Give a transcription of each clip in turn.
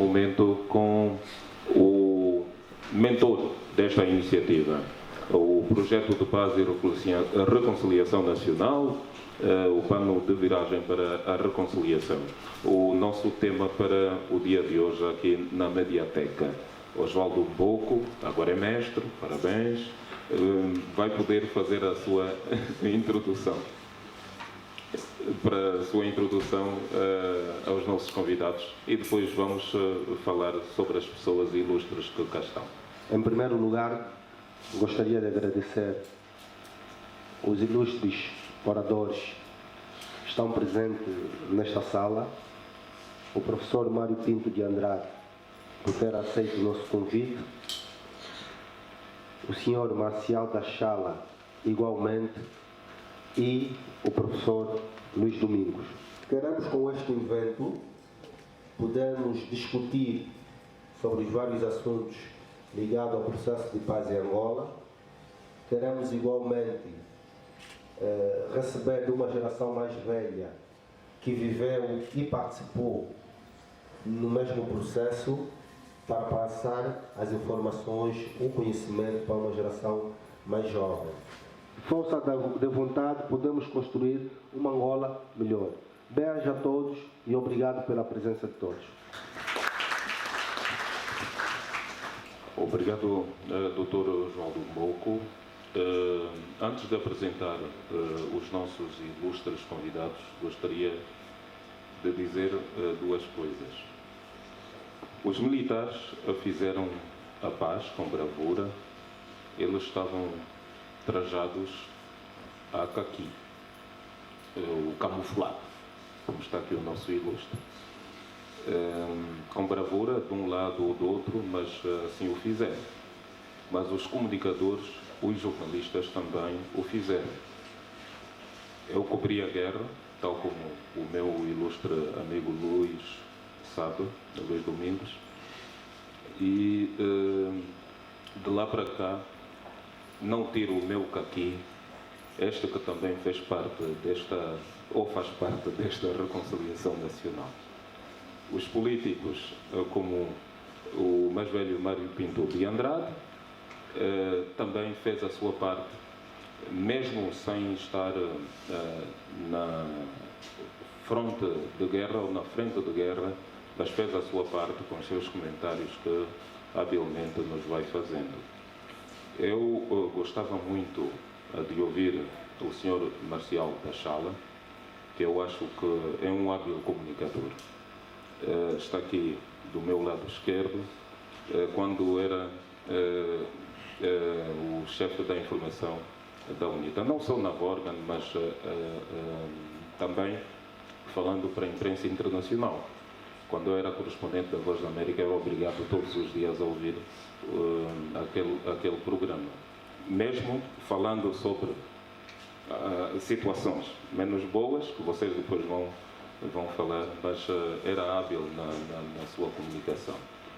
momento com o mentor desta iniciativa, o Projeto de Paz e Reconciliação Nacional, o plano de viragem para a reconciliação. O nosso tema para o dia de hoje aqui na Mediateca. Oswaldo Mboco, agora é mestre, parabéns, vai poder fazer a sua introdução. Para a sua introdução aos nossos convidados e depois vamos falar sobre as pessoas ilustres que cá estão. Em primeiro lugar, gostaria de agradecer os ilustres oradores que estão presentes nesta sala, o professor Mário Pinto de Andrade, por ter aceito o nosso convite, o senhor Marcial da Chala, igualmente, e o professor Luís Domingos. Queremos, com este evento, podermos discutir sobre os vários assuntos ligados ao processo de paz em Angola. Queremos, igualmente, receber de uma geração mais velha que viveu e participou no mesmo processo para passar as informações, o conhecimento para uma geração mais jovem. Força de vontade, podemos construir uma Angola melhor. Beijo a todos e obrigado pela presença de todos. Obrigado, Dr. Oswaldo Mboco. Antes de apresentar os nossos ilustres convidados, gostaria de dizer duas coisas. Os militares fizeram a paz com bravura. Eles estavam trajados a caqui, o camuflado, como está aqui o nosso ilustre, com bravura de um lado ou do outro, mas assim o fizeram. Mas os comunicadores, os jornalistas também o fizeram. Eu cobri a guerra, tal como o meu ilustre amigo Luís sabe, Luís Domingos, e de lá para cá não tiro o meu caqui, este que também fez parte desta, ou faz parte desta reconciliação nacional. Os políticos, como o mais velho Mário Pinto de Andrade, também fez a sua parte, mesmo sem estar na fronte de guerra ou na frente de guerra, mas fez a sua parte com os seus comentários que habilmente nos vai fazendo. Eu gostava muito de ouvir o Sr. Marcial da Chala, que eu acho que é um hábil comunicador. Está aqui do meu lado esquerdo, quando era o chefe da informação da UNITA, não só na Vorgan, mas também falando para a imprensa internacional. Quando eu era correspondente da Voz da América, eu era obrigado todos os dias a ouvir aquele programa, mesmo falando sobre situações menos boas, que vocês depois vão falar, mas era hábil na sua comunicação.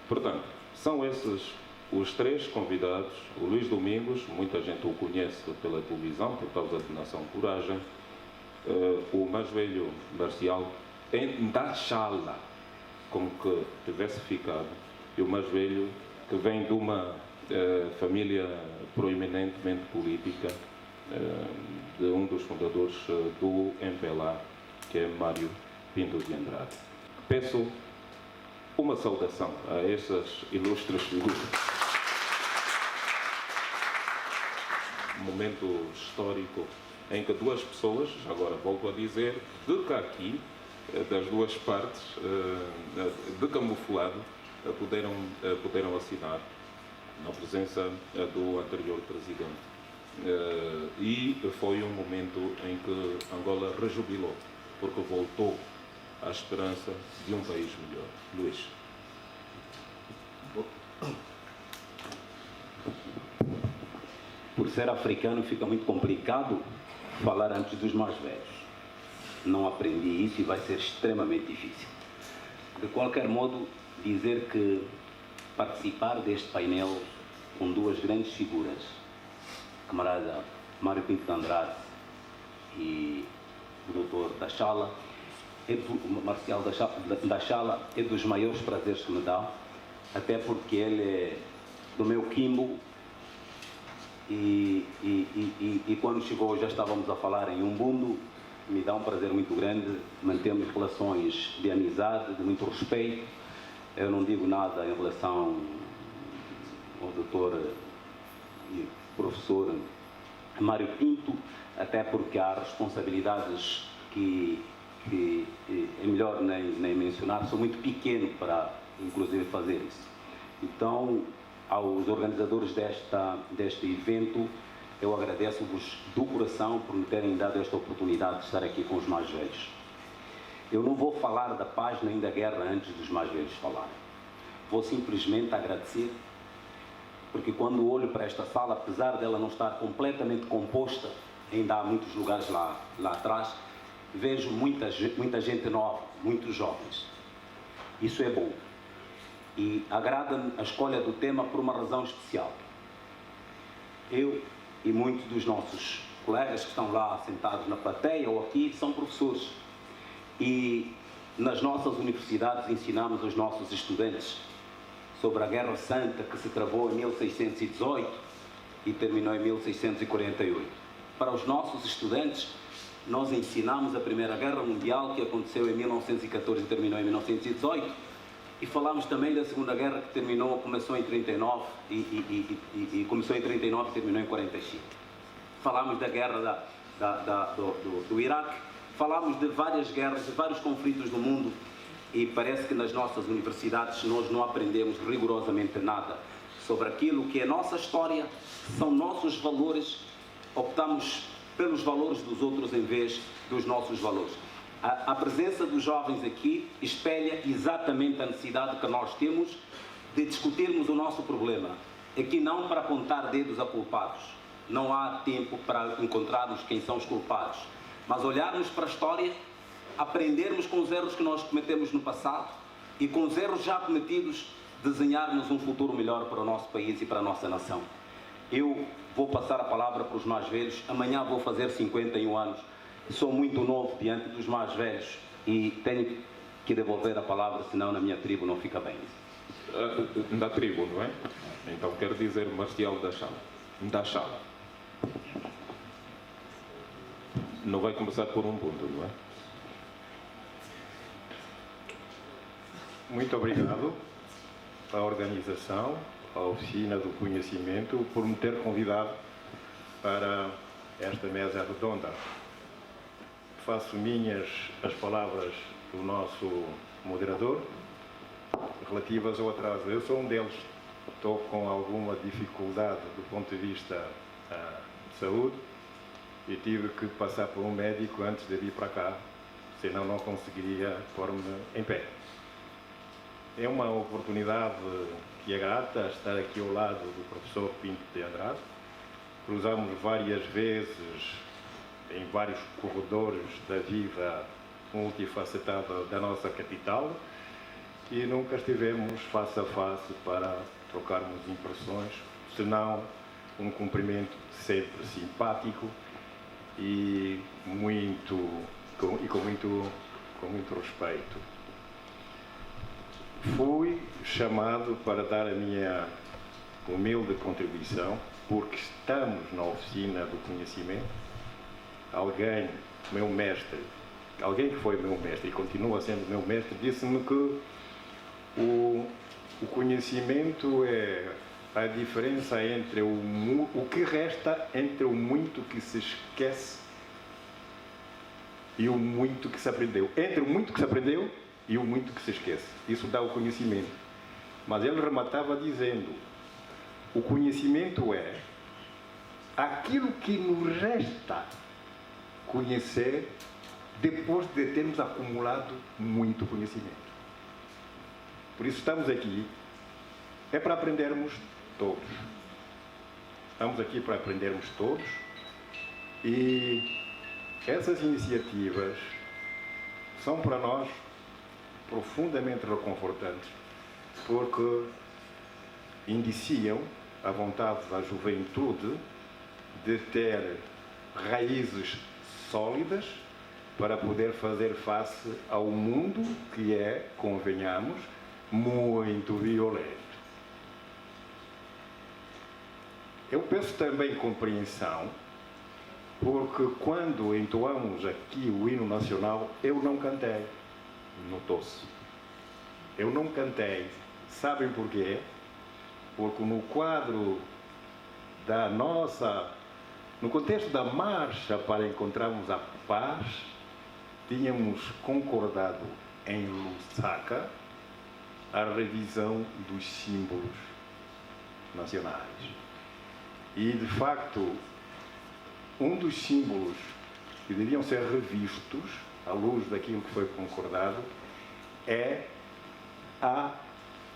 Portanto, são esses os três convidados. O Luís Domingos, muita gente o conhece pela televisão, por causa de Nação Coragem. O mais velho Marcial, da Chala, como que tivesse ficado, e o mais velho, que vem de uma família proeminentemente política, de um dos fundadores do MPLA, que é Mário Pinto de Andrade. Peço uma saudação a essas ilustres figuras. Um momento histórico em que duas pessoas, agora volto a dizer, de caqui, das duas partes, de camuflado, puderam assinar na presença do anterior presidente. E foi um momento em que Angola rejubilou, porque voltou à esperança de um país melhor. Luís. Por ser africano fica muito complicado falar antes dos mais velhos. Não aprendi isso e vai ser extremamente difícil. De qualquer modo, dizer que participar deste painel com duas grandes figuras, camarada Mário Pinto de Andrade e o Dr. da Chala, Marcial da Chala é dos maiores prazeres que me dá, até porque ele é do meu quimbo e quando chegou já estávamos a falar em Umbundo. Me dá um prazer muito grande, mantemos relações de amizade, de muito respeito. Eu não digo nada em relação ao doutor e professor Mário Pinto, até porque há responsabilidades que é melhor nem mencionar, sou muito pequeno para inclusive fazer isso. Então, aos organizadores deste evento, eu agradeço-vos do coração por me terem dado esta oportunidade de estar aqui com os mais velhos. Eu não vou falar da paz nem da guerra antes dos mais velhos falarem. Vou simplesmente agradecer, porque quando olho para esta sala, apesar dela não estar completamente composta, ainda há muitos lugares lá atrás, vejo muita gente nova, muitos jovens. Isso é bom. E agrada-me a escolha do tema por uma razão especial. Eu e muitos dos nossos colegas que estão lá sentados na plateia ou aqui são professores. E nas nossas universidades ensinamos aos nossos estudantes sobre a Guerra Santa que se travou em 1618 e terminou em 1648. Para os nossos estudantes, nós ensinamos a Primeira Guerra Mundial que aconteceu em 1914 e terminou em 1918. E falamos também da Segunda Guerra que começou em 39 e começou em 39 e terminou em 45. Falamos da guerra do Iraque, falamos de várias guerras, de vários conflitos do mundo e parece que nas nossas universidades nós não aprendemos rigorosamente nada sobre aquilo que é nossa história, são nossos valores, optamos pelos valores dos outros em vez dos nossos valores. A presença dos jovens aqui espelha exatamente a necessidade que nós temos de discutirmos o nosso problema. Aqui não para apontar dedos a culpados, não há tempo para encontrarmos quem são os culpados, mas olharmos para a história, aprendermos com os erros que nós cometemos no passado e com os erros já cometidos, desenharmos um futuro melhor para o nosso país e para a nossa nação. Eu vou passar a palavra para os mais velhos, amanhã vou fazer 51 anos. Sou muito novo diante dos mais velhos e tenho que devolver a palavra, senão na minha tribo não fica bem. Da tribo, não é? Então quero dizer Marcial da Chala. Da Chala. Não vai começar por um ponto, não é? Muito obrigado à organização, à Oficina do Conhecimento, por me ter convidado para esta mesa redonda. Faço minhas as palavras do nosso moderador relativas ao atraso. Eu sou um deles, estou com alguma dificuldade do ponto de vista de saúde e tive que passar por um médico antes de vir para cá, senão não conseguiria pôr-me em pé. É uma oportunidade que é grata estar aqui ao lado do professor Pinto de Andrade. Cruzamos várias vezes em vários corredores da vida multifacetada da nossa capital e nunca estivemos face a face para trocarmos impressões, senão um cumprimento sempre simpático e com muito respeito. Fui chamado para dar a minha humilde contribuição, porque estamos na Oficina do Conhecimento. Alguém que foi meu mestre e continua sendo meu mestre, disse-me que o conhecimento é a diferença entre o que resta entre o muito que se esquece e o muito que se aprendeu. Entre o muito que se aprendeu e o muito que se esquece. Isso dá o conhecimento. Mas ele rematava dizendo: o conhecimento é aquilo que nos resta conhecer depois de termos acumulado muito conhecimento. Por isso estamos aqui, é para aprendermos todos. Estamos aqui para aprendermos todos e essas iniciativas são para nós profundamente reconfortantes, porque indiciam a vontade da juventude de ter raízes sólidas para poder fazer face ao mundo que é, convenhamos, muito violento. Eu peço também compreensão, porque quando entoamos aqui o hino nacional, eu não cantei. Notou-se. Eu não cantei. Sabem porquê? Porque no quadro da nossa... No contexto da marcha para encontrarmos a paz, tínhamos concordado em Lusaka a revisão dos símbolos nacionais. E, de facto, um dos símbolos que deviam ser revistos, à luz daquilo que foi concordado, é a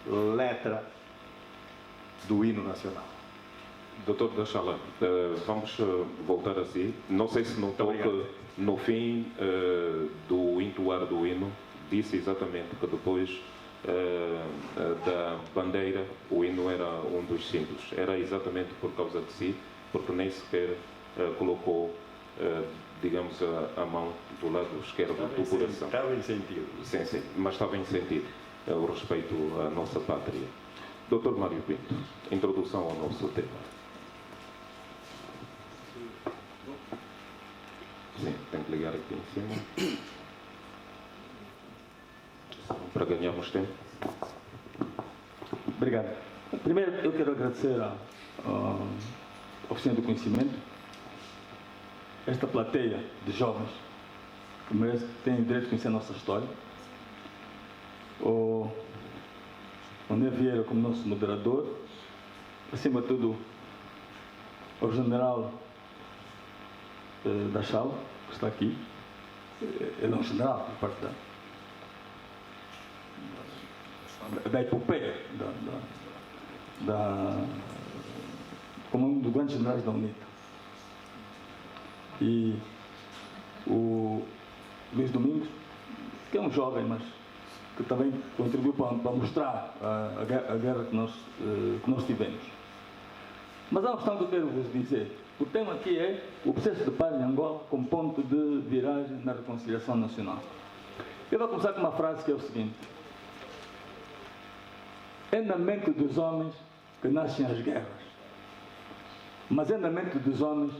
letra do hino nacional. Doutor Dachala, vamos voltar assim. Não sei se notou que no fim do entoar do hino, disse exatamente que depois da bandeira, o hino era um dos símbolos. Era exatamente por causa de si, porque nem sequer colocou, digamos, a mão do lado esquerdo do coração. Estava em sentido. Sim, mas estava em sentido, o respeito à nossa pátria. Doutor Mário Pinto, introdução ao nosso tema. Sim, tem que ligar aqui em cima. Para ganharmos tempo. Obrigado. Primeiro, eu quero agradecer à Oficina do Conhecimento, esta plateia de jovens que têm o direito de conhecer a nossa história. O André Vieira como nosso moderador, acima de tudo, o general Dachala, que está aqui. Ele é um general, por parte da epopeia, como um dos grandes generais da UNITA. E o Luís Domingos, que é um jovem, mas que também contribuiu para mostrar a guerra que nós tivemos. Mas há uma questão que eu quero vos dizer. O tema aqui é o processo de paz em Angola como ponto de viragem na reconciliação nacional. Eu vou começar com uma frase que é o seguinte: é na mente dos homens que nascem as guerras, mas é na mente dos homens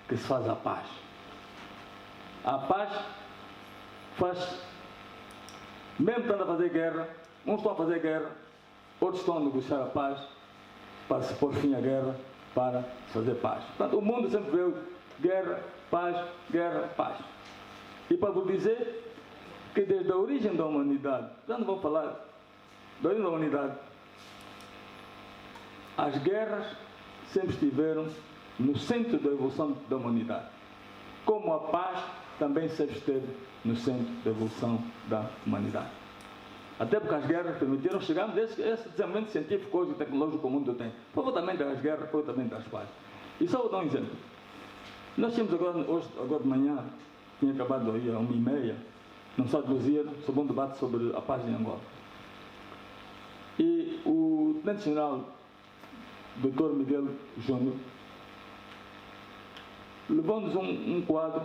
que se faz a paz. A paz faz, mesmo estando a fazer guerra, uns estão a fazer guerra, outros estão a negociar a paz para se pôr fim à guerra, para se fazer paz. Portanto, o mundo sempre vê guerra, paz. E para vos dizer que desde a origem da humanidade, já não vou falar da origem da humanidade, as guerras sempre estiveram no centro da evolução da humanidade, como a paz também sempre esteve no centro da evolução da humanidade. Até porque as guerras permitiram chegarmos a esse desenvolvimento científico e tecnológico que o mundo tem. Foi também das guerras, foi também das pazes. E só vou dar um exemplo. Nós tínhamos agora de manhã, tinha acabado aí a 1h30, no Sá de Luzia, sobre um debate sobre a paz em Angola. E o tenente-general Dr. Miguel Júnior levou-nos um quadro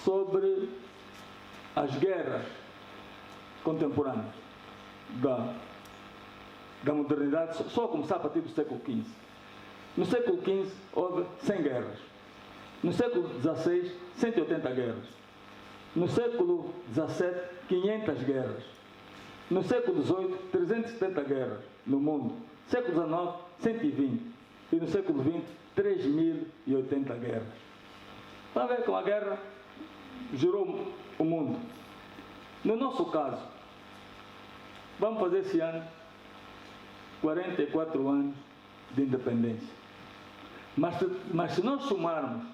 sobre as guerras contemporâneas da modernidade, só a começar a partir do século XV. No século XV houve 100 guerras. No século XVI, 180 guerras. No século XVII, 500 guerras. No século XVIII, 370 guerras no mundo. No século XIX, 120. E no século XX, 3.080 guerras. Para ver como a guerra gerou o mundo. No nosso caso, vamos fazer esse ano 44 anos de independência. Mas se nós somarmos,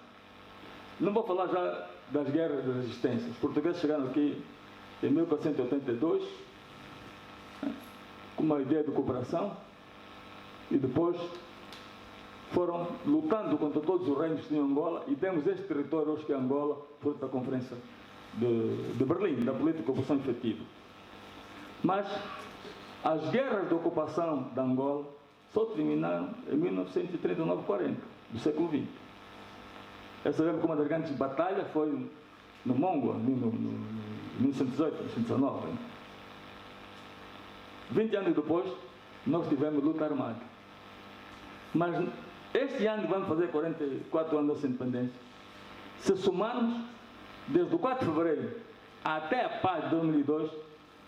não vou falar já das guerras de resistência. Os portugueses chegaram aqui em 1482, com uma ideia de cooperação, e depois foram lutando contra todos os reinos que tinham Angola, e temos este território hoje que é Angola, fruto da Conferência de Berlim, da política de ocupação efetiva. Mas as guerras de ocupação da Angola só terminaram em 1939-40, do século XX. Eu sabemos que uma das grandes batalhas foi no Mongo, ali no 1918, 1919. 20 anos depois, nós tivemos luta armada. Mas este ano vamos fazer 44 anos da nossa independência. Se somarmos, desde o 4 de fevereiro até a paz de 2002,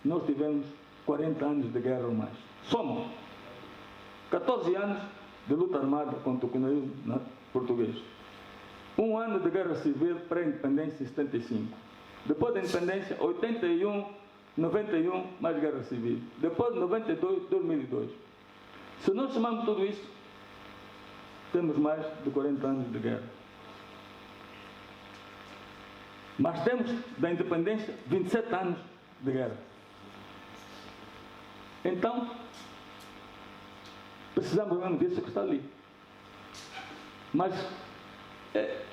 nós tivemos 40 anos de guerra ou mais. Somam 14 anos de luta armada contra o colonialismo português. 1 ano de guerra civil pré-independência, 75. Depois da independência, 81, 91, mais guerra civil. Depois de 92, 2002. Se nós somarmos tudo isso, temos mais de 40 anos de guerra. Mas temos, da independência, 27 anos de guerra. Então, precisamos mesmo disso que está ali. Mas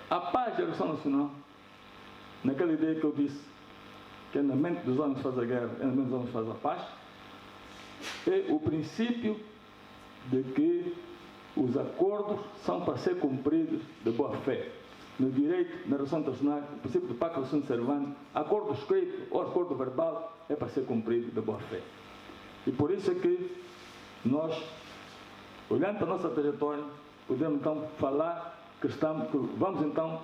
a paz e a revolução nacional, naquela ideia que eu disse, que é na mente dos homens faz a guerra, é na mente dos homens faz a paz, é o princípio de que os acordos são para ser cumpridos de boa fé. No direito, na relação internacional, o princípio do Pacto de Servando, acordo escrito ou acordo verbal é para ser cumprido de boa fé. E por isso é que nós, olhando para a nossa trajetória, podemos então falar que vamos então,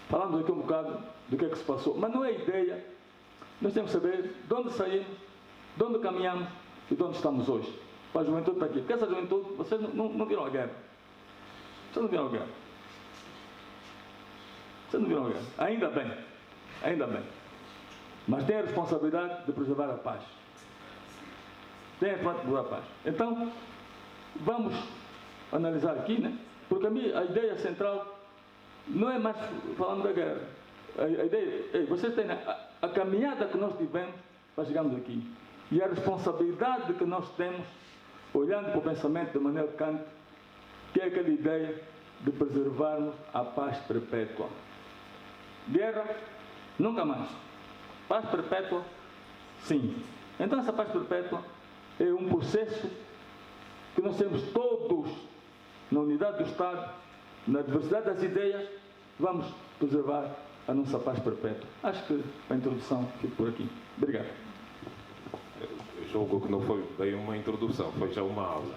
falando aqui um bocado do que é que se passou. Mas não é ideia, nós temos que saber de onde saímos, de onde caminhamos e de onde estamos hoje. Para a juventude está aqui. Porque essa juventude, vocês não viram a guerra. Vocês não viram a guerra. Vocês não viram a guerra. Ainda bem. Ainda bem. Mas tem a responsabilidade de preservar a paz. Tem a responsabilidade de preservar a paz. Então, vamos analisar aqui, né? Porque a ideia central não é mais falando da guerra. A ideia, vocês têm a caminhada que nós tivemos para chegarmos aqui. E a responsabilidade que nós temos, olhando para o pensamento de Manuel Kant, que é aquela ideia de preservarmos a paz perpétua. Guerra, nunca mais. Paz perpétua, sim. Então essa paz perpétua é um processo que nós temos todos, na unidade do Estado, na diversidade das ideias, vamos preservar a nossa paz perpétua. Acho que a introdução fica por aqui. Obrigado. Julgo que não foi bem uma introdução, foi já uma aula.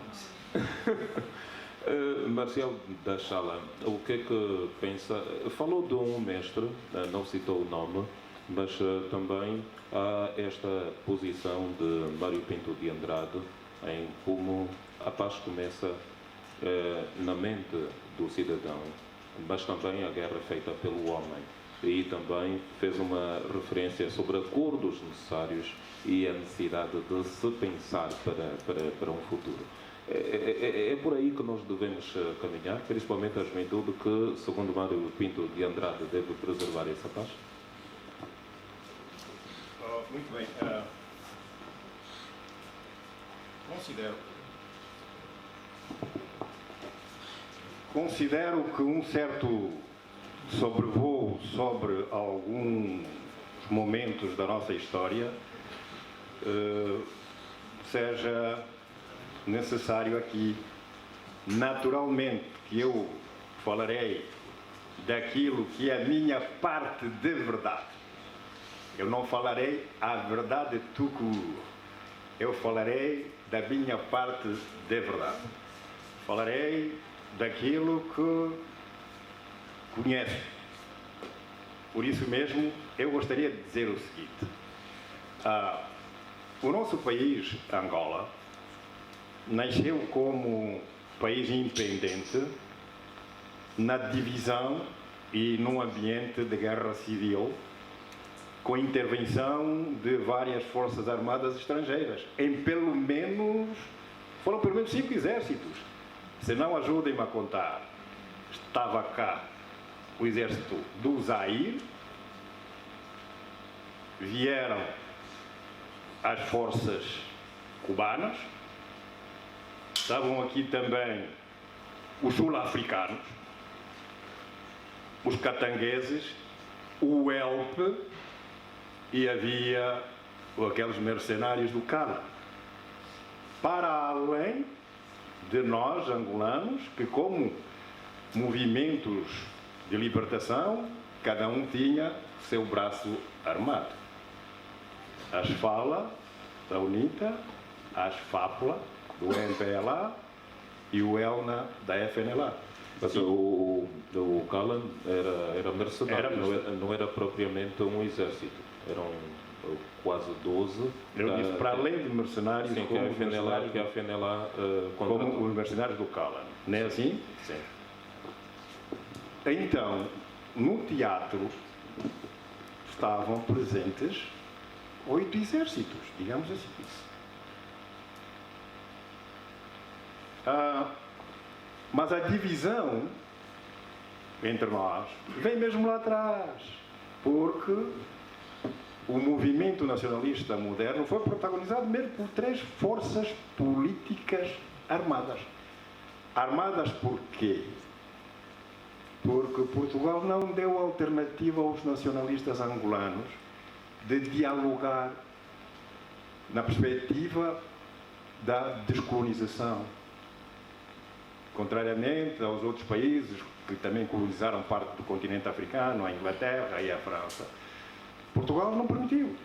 Marcial da Chala, o que é que pensa? Falou de um mestre, não citou o nome, mas também há esta posição de Mário Pinto de Andrade em como a paz começa na mente do cidadão, mas também a guerra feita pelo homem. E também fez uma referência sobre acordos necessários e a necessidade de se pensar para um futuro. É por aí que nós devemos caminhar, principalmente a juventude que, segundo Mário Pinto de Andrade, deve preservar essa paz? Muito bem. Considero que um certo sobrevoo sobre alguns momentos da nossa história seja necessário aqui. Naturalmente que eu falarei daquilo que é a minha parte de verdade. Eu não falarei a verdade tout court. Eu falarei da minha parte de verdade. Falarei daquilo que conheço. Por isso mesmo, eu gostaria de dizer o seguinte. O nosso país, Angola, nasceu como país independente na divisão e num ambiente de guerra civil, com intervenção de várias forças armadas estrangeiras. Foram pelo menos 5 exércitos. Se não, ajudem-me a contar. Estava cá o exército do Zaire, vieram as forças cubanas, estavam aqui também os sul-africanos, os catangueses, o ELP e havia aqueles mercenários do CAL. Para além de nós, angolanos, que como movimentos de libertação, cada um tinha seu braço armado. A SFALA, da UNITA, a SFAPLA, do MPLA, e o ELNA, da FNLA. Mas o Callan era mercenário, não era propriamente um exército. Eram quase 12. Eu disse, para além de mercenários, sim, como que a FNLA como os mercenários do Callan. Não é assim? Sim. Então, no teatro estavam presentes 8 exércitos, digamos assim. Mas a divisão entre nós vem mesmo lá atrás, porque o movimento nacionalista moderno foi protagonizado mesmo por 3 forças políticas armadas. Armadas por quê? Porque Portugal não deu alternativa aos nacionalistas angolanos de dialogar na perspectiva da descolonização. Contrariamente aos outros países que também colonizaram parte do continente africano, a Inglaterra e a França, Portugal não permitiu.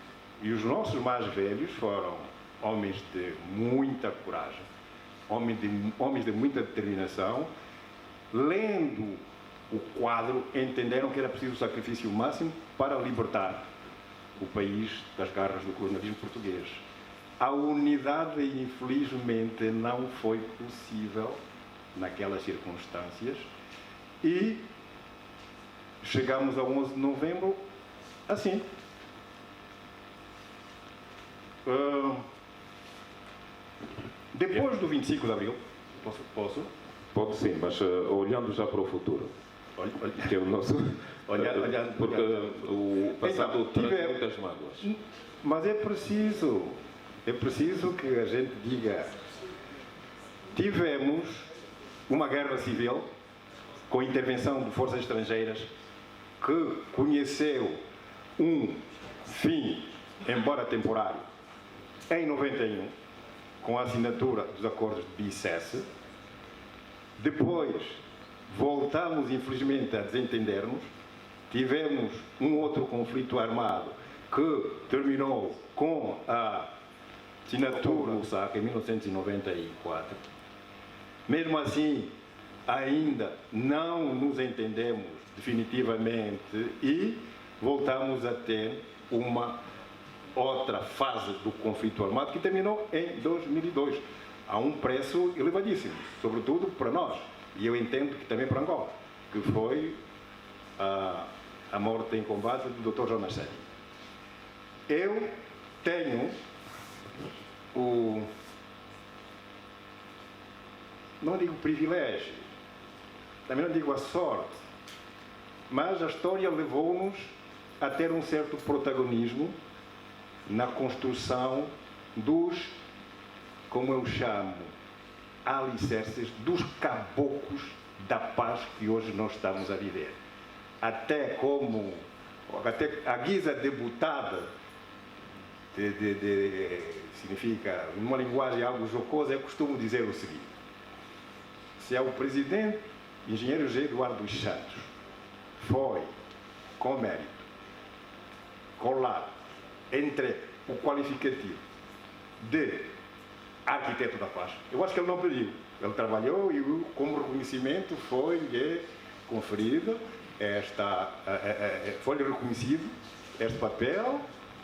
E os nossos mais velhos foram homens de muita coragem, homens de muita determinação, lendo o quadro, entenderam que era preciso o sacrifício máximo para libertar o país das garras do colonialismo português. A unidade, infelizmente, não foi possível naquelas circunstâncias e chegamos a 11 de novembro assim. Depois do 25 de abril, posso? Pode sim, mas olhando já para o futuro. Que é o nosso... porque o passado então, traz muitas mágoas. Mas é preciso que a gente diga: tivemos uma guerra civil com intervenção de forças estrangeiras que conheceu um fim, embora temporário, em 91, com a assinatura dos acordos de Bicesse. Depois voltamos, infelizmente, a desentendermos. Tivemos um outro conflito armado que terminou com a assinatura do Lusaka em 1994. Mesmo assim, ainda não nos entendemos definitivamente e voltamos a ter uma outra fase do conflito armado que terminou em 2002. A um preço elevadíssimo, sobretudo para nós, e eu entendo que também para Angola, que foi a morte em combate do Dr. Jonas Sedi. Eu tenho não digo privilégio, também não digo a sorte, mas a história levou-nos a ter um certo protagonismo na construção dos, como eu chamo, alicerces, dos caboclos da paz que hoje nós estamos a viver. Até a guisa debutada, significa, numa linguagem algo jocosa, eu costumo dizer o seguinte: se é o presidente, engenheiro G. Eduardo dos Santos, foi, com mérito, colado entre o qualificativo de arquiteto da paz, eu acho que ele não pediu. Ele trabalhou e, como reconhecimento, foi-lhe conferido foi-lhe reconhecido este papel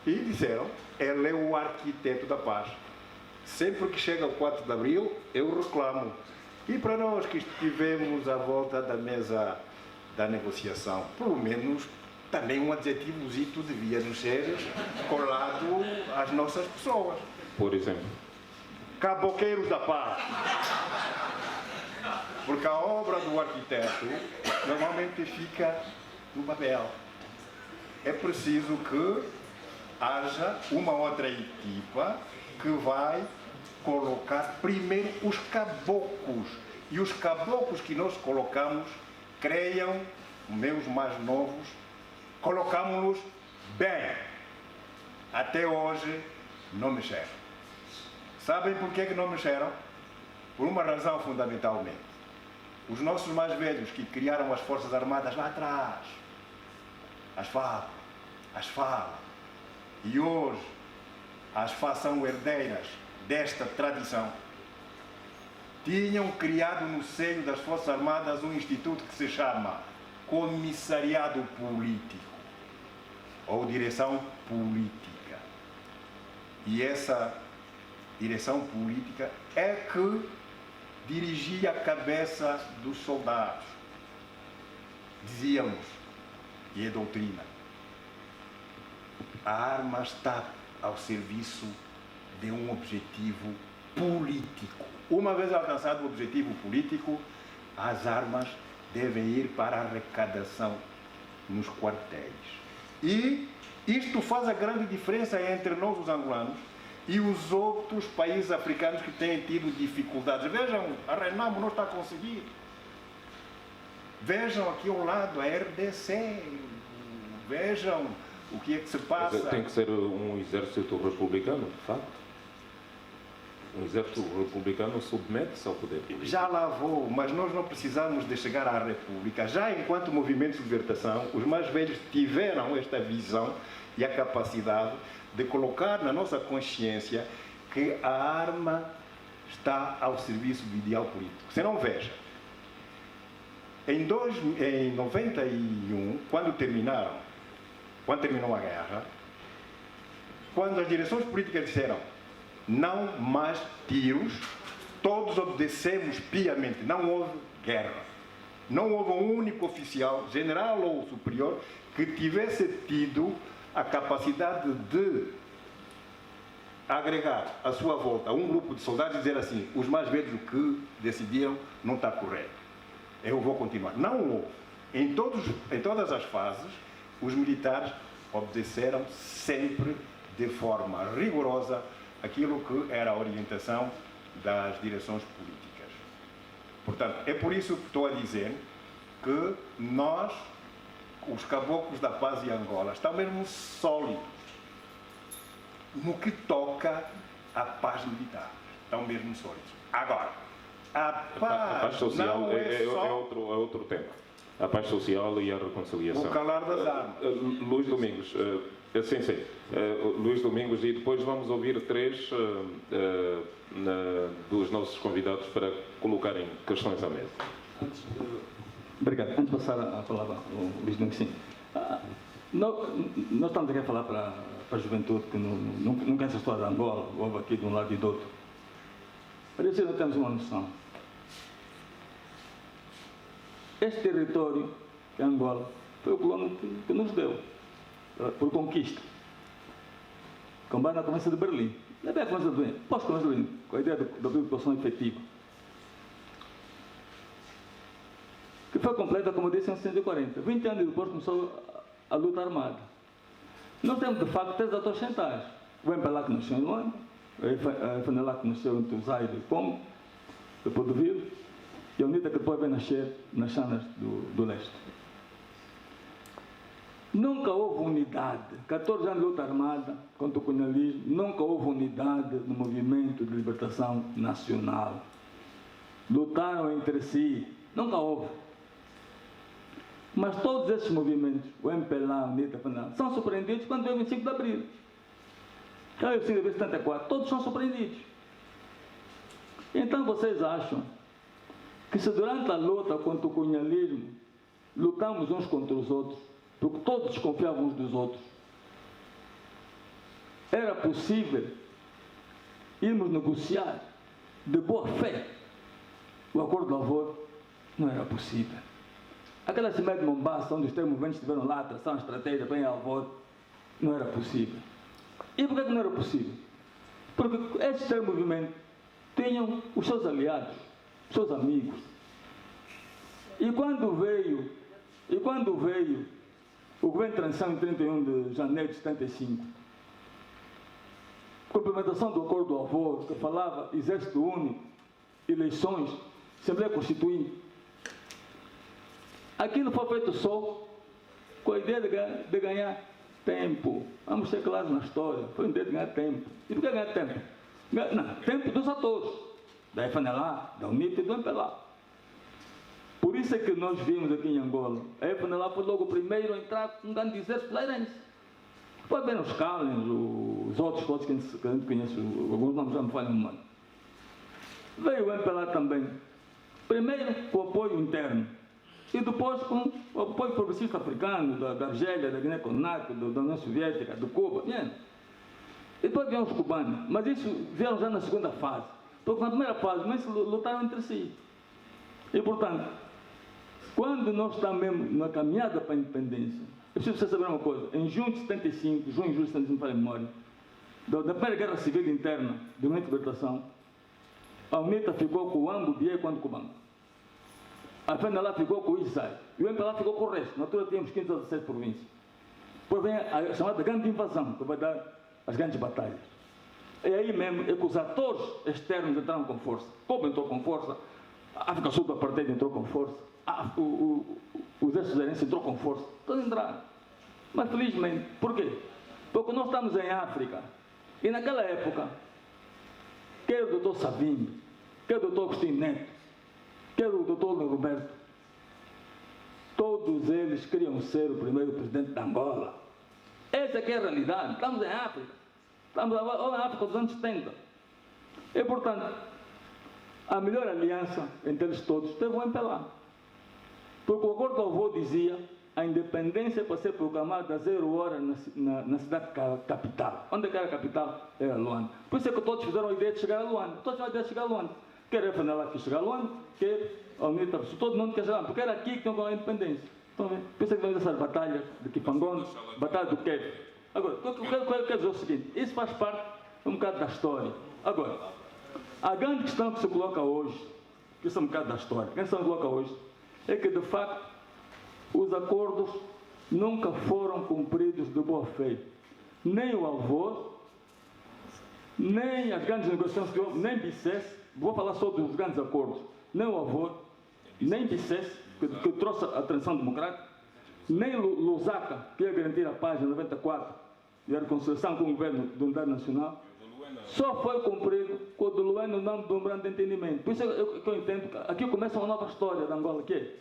e disseram: ele é o arquiteto da paz. Sempre que chega o 4 de abril, eu reclamo. E para nós que estivemos à volta da mesa da negociação, pelo menos também um adjetivozito devia nos ser colado às nossas pessoas. Por exemplo? Caboqueiros da paz. Porque a obra do arquiteto normalmente fica no papel. É preciso que haja uma outra equipa que vai colocar primeiro os caboclos. E os caboclos que nós colocamos, creiam, meus mais novos, colocamos-los bem. Até hoje não mexeram. Sabem por que não mexeram? Por uma razão fundamentalmente. Os nossos mais velhos que criaram as Forças Armadas lá atrás, as FAP, as FAL. E hoje as FAL são herdeiras desta tradição. Tinham criado no seio das Forças Armadas um instituto que se chama Comissariado Político, ou Direção Política. E essa direção política é que dirigia a cabeça dos soldados. Dizíamos, e é doutrina, a arma está ao serviço de um objetivo político. Uma vez alcançado o objetivo político, as armas devem ir para a arrecadação nos quartéis. E isto faz a grande diferença entre nós, os angolanos, e os outros países africanos que têm tido dificuldades. Vejam, a Renamo não está a conseguir. Vejam aqui ao lado a RDC. Vejam o que é que se passa. Mas tem que ser um exército republicano, de facto. Um exército republicano submete-se ao poder político. Já lá vou, mas nós não precisamos de chegar à República. Já enquanto movimento de libertação, os mais velhos tiveram esta visão e a capacidade de colocar na nossa consciência que a arma está ao serviço do ideal político. Se não, veja, em 91, quando terminou a guerra, quando as direções políticas disseram não mais tiros, todos obedecemos piamente, não houve guerra. Não houve um único oficial, general ou superior, que tivesse tido a capacidade de agregar à sua volta um grupo de soldados e dizer assim, os mais velhos que decidiram não está correto, eu vou continuar. Não houve. Em todas as fases, os militares obedeceram sempre de forma rigorosa aquilo que era a orientação das direções políticas. Portanto, é por isso que estou a dizer que nós, os caboclos da paz de Angola, estão mesmo sólidos no que toca à paz militar. Estão mesmo sólidos. Agora, a paz social não é outro tema. A paz social e a reconciliação. O calar das armas. Luís Domingos, sim. Luís Domingos, e depois vamos ouvir três dos nossos convidados para colocarem questões à mesa. Obrigado. Antes de passar a palavra ao Luís Domingos, sim. Nós estamos aqui a falar para a juventude que não conhece a história de Angola, houve aqui de um lado e do outro. Para isso não temos uma noção. Este território, que é Angola, foi o colono que nos deu, por conquista. Com base na Convenção de Berlim. Não é bem a Convenção de Berlim, pós-Convenção de Berlim, com a ideia da população efetiva. Que foi completa, como eu disse, em 1940. 20 anos depois começou a luta armada. Nós temos, de facto, 3 atores centrais. O MPLA que nasceu em Luanda, a FNLA que nasceu entre o Zaire e o Congo, depois do Vila, e a UNITA que depois veio nascer nas Chanas do Leste. Nunca houve unidade, 14 anos de luta armada contra o colonialismo, nunca houve unidade no movimento de libertação nacional. Lutaram entre si, nunca houve. Mas todos esses movimentos, o MPLA, a UNITA, são surpreendidos quando vem o 25 de Abril. Aí o 25 de Abril de 74, todos são surpreendidos. Então vocês acham que se durante a luta contra o colonialismo lutamos uns contra os outros, porque todos desconfiavam uns dos outros, era possível irmos negociar de boa fé o acordo de Lavoro? Não era possível. Aquela cimeira de Mombasa, onde os três movimentos estiveram lá, traçando estratégia para ir ao Lavoro, não era possível. E por que não era possível? Porque esses três movimentos tinham os seus aliados, seus amigos. E quando veio o governo de transição em 31 de janeiro de 75, com a implementação do acordo do Lavoro, que falava exército único, eleições, Assembleia Constituinte, aquilo foi feito só com a ideia de ganhar tempo. Vamos ser claros na história, foi uma ideia de ganhar tempo. E por que ganhar tempo? Não, tempo dos atores, da FNLA, da UNITA e do MPLA. Por isso é que nós vimos aqui em Angola, a FNLA foi logo o primeiro a entrar com um grande exército lairense. Pode ver os Callens, os outros todos que a gente conhece, alguns nomes já me falham muito. Veio o MPLA também, primeiro com o apoio interno, e depois com o apoio progressista africano, da Argélia, da Guiné-Conakry, da União Soviética, de Cuba, bien. E depois vieram os cubanos, mas isso vieram já na segunda fase, porque na primeira fase, mas lutaram entre si. E, portanto, quando nós estamos mesmo na caminhada para a independência, eu preciso você saber uma coisa, em junho de 75, julho de 75, para a memória, da primeira guerra civil interna do Movimento de Libertação, a UNITA ficou com o Ambo, Bié e o Cubango. A FNLA ficou com o Isai. E o MPLA ficou com o resto. Na altura tínhamos 15 ou 16 províncias. Depois vem a chamada grande invasão, que vai dar as grandes batalhas. E aí mesmo é que os atores externos entraram com força. Cuba entrou com força, a África Sul do Apartheid entrou com força, o exército israelense entrou com força. Todos entraram. Mas felizmente, por quê? Porque nós estamos em África. E naquela época, quer o Dr. Savimbi, quer o Dr. Agostinho Neto, quer o Dr. Roberto, todos eles queriam ser o primeiro presidente da Angola. Essa é que é a realidade. Estamos em África. Estamos na África dos anos 70. E, portanto, a melhor aliança entre eles todos teve o MPLA. Porque o acordo do avô dizia a independência para ser proclamada a 0 hora na cidade capital. Onde é que era a capital? Era Luanda. Por isso é que todos fizeram a ideia de chegar a Luanda. Todos fizeram a ideia de chegar a Luanda. Quer a FNLA que chegar a Luanda, quer a UNITA, todo mundo quer chegar a Luanda, porque era aqui que tinham a independência. Então, por isso é que vem essas batalhas de Kipangon, batalha do Cape. Agora, eu quero dizer o seguinte, isso faz parte um bocado da história. Agora, a grande questão que se coloca hoje, que isso é um bocado da história, a grande questão que se coloca hoje, é que, de facto, os acordos nunca foram cumpridos de boa fé. Nem o avô, nem as grandes negociações que houve, nem BICES, vou falar só dos grandes acordos, nem o avô, nem BICES, que trouxe a transição democrática, nem Lusaka, que ia garantir a paz em 94, e a reconciliação com o governo de unidade nacional, só foi cumprido com o de Lueno no nome de um grande entendimento. Por isso é que eu entendo que aqui começa uma nova história da Angola, que é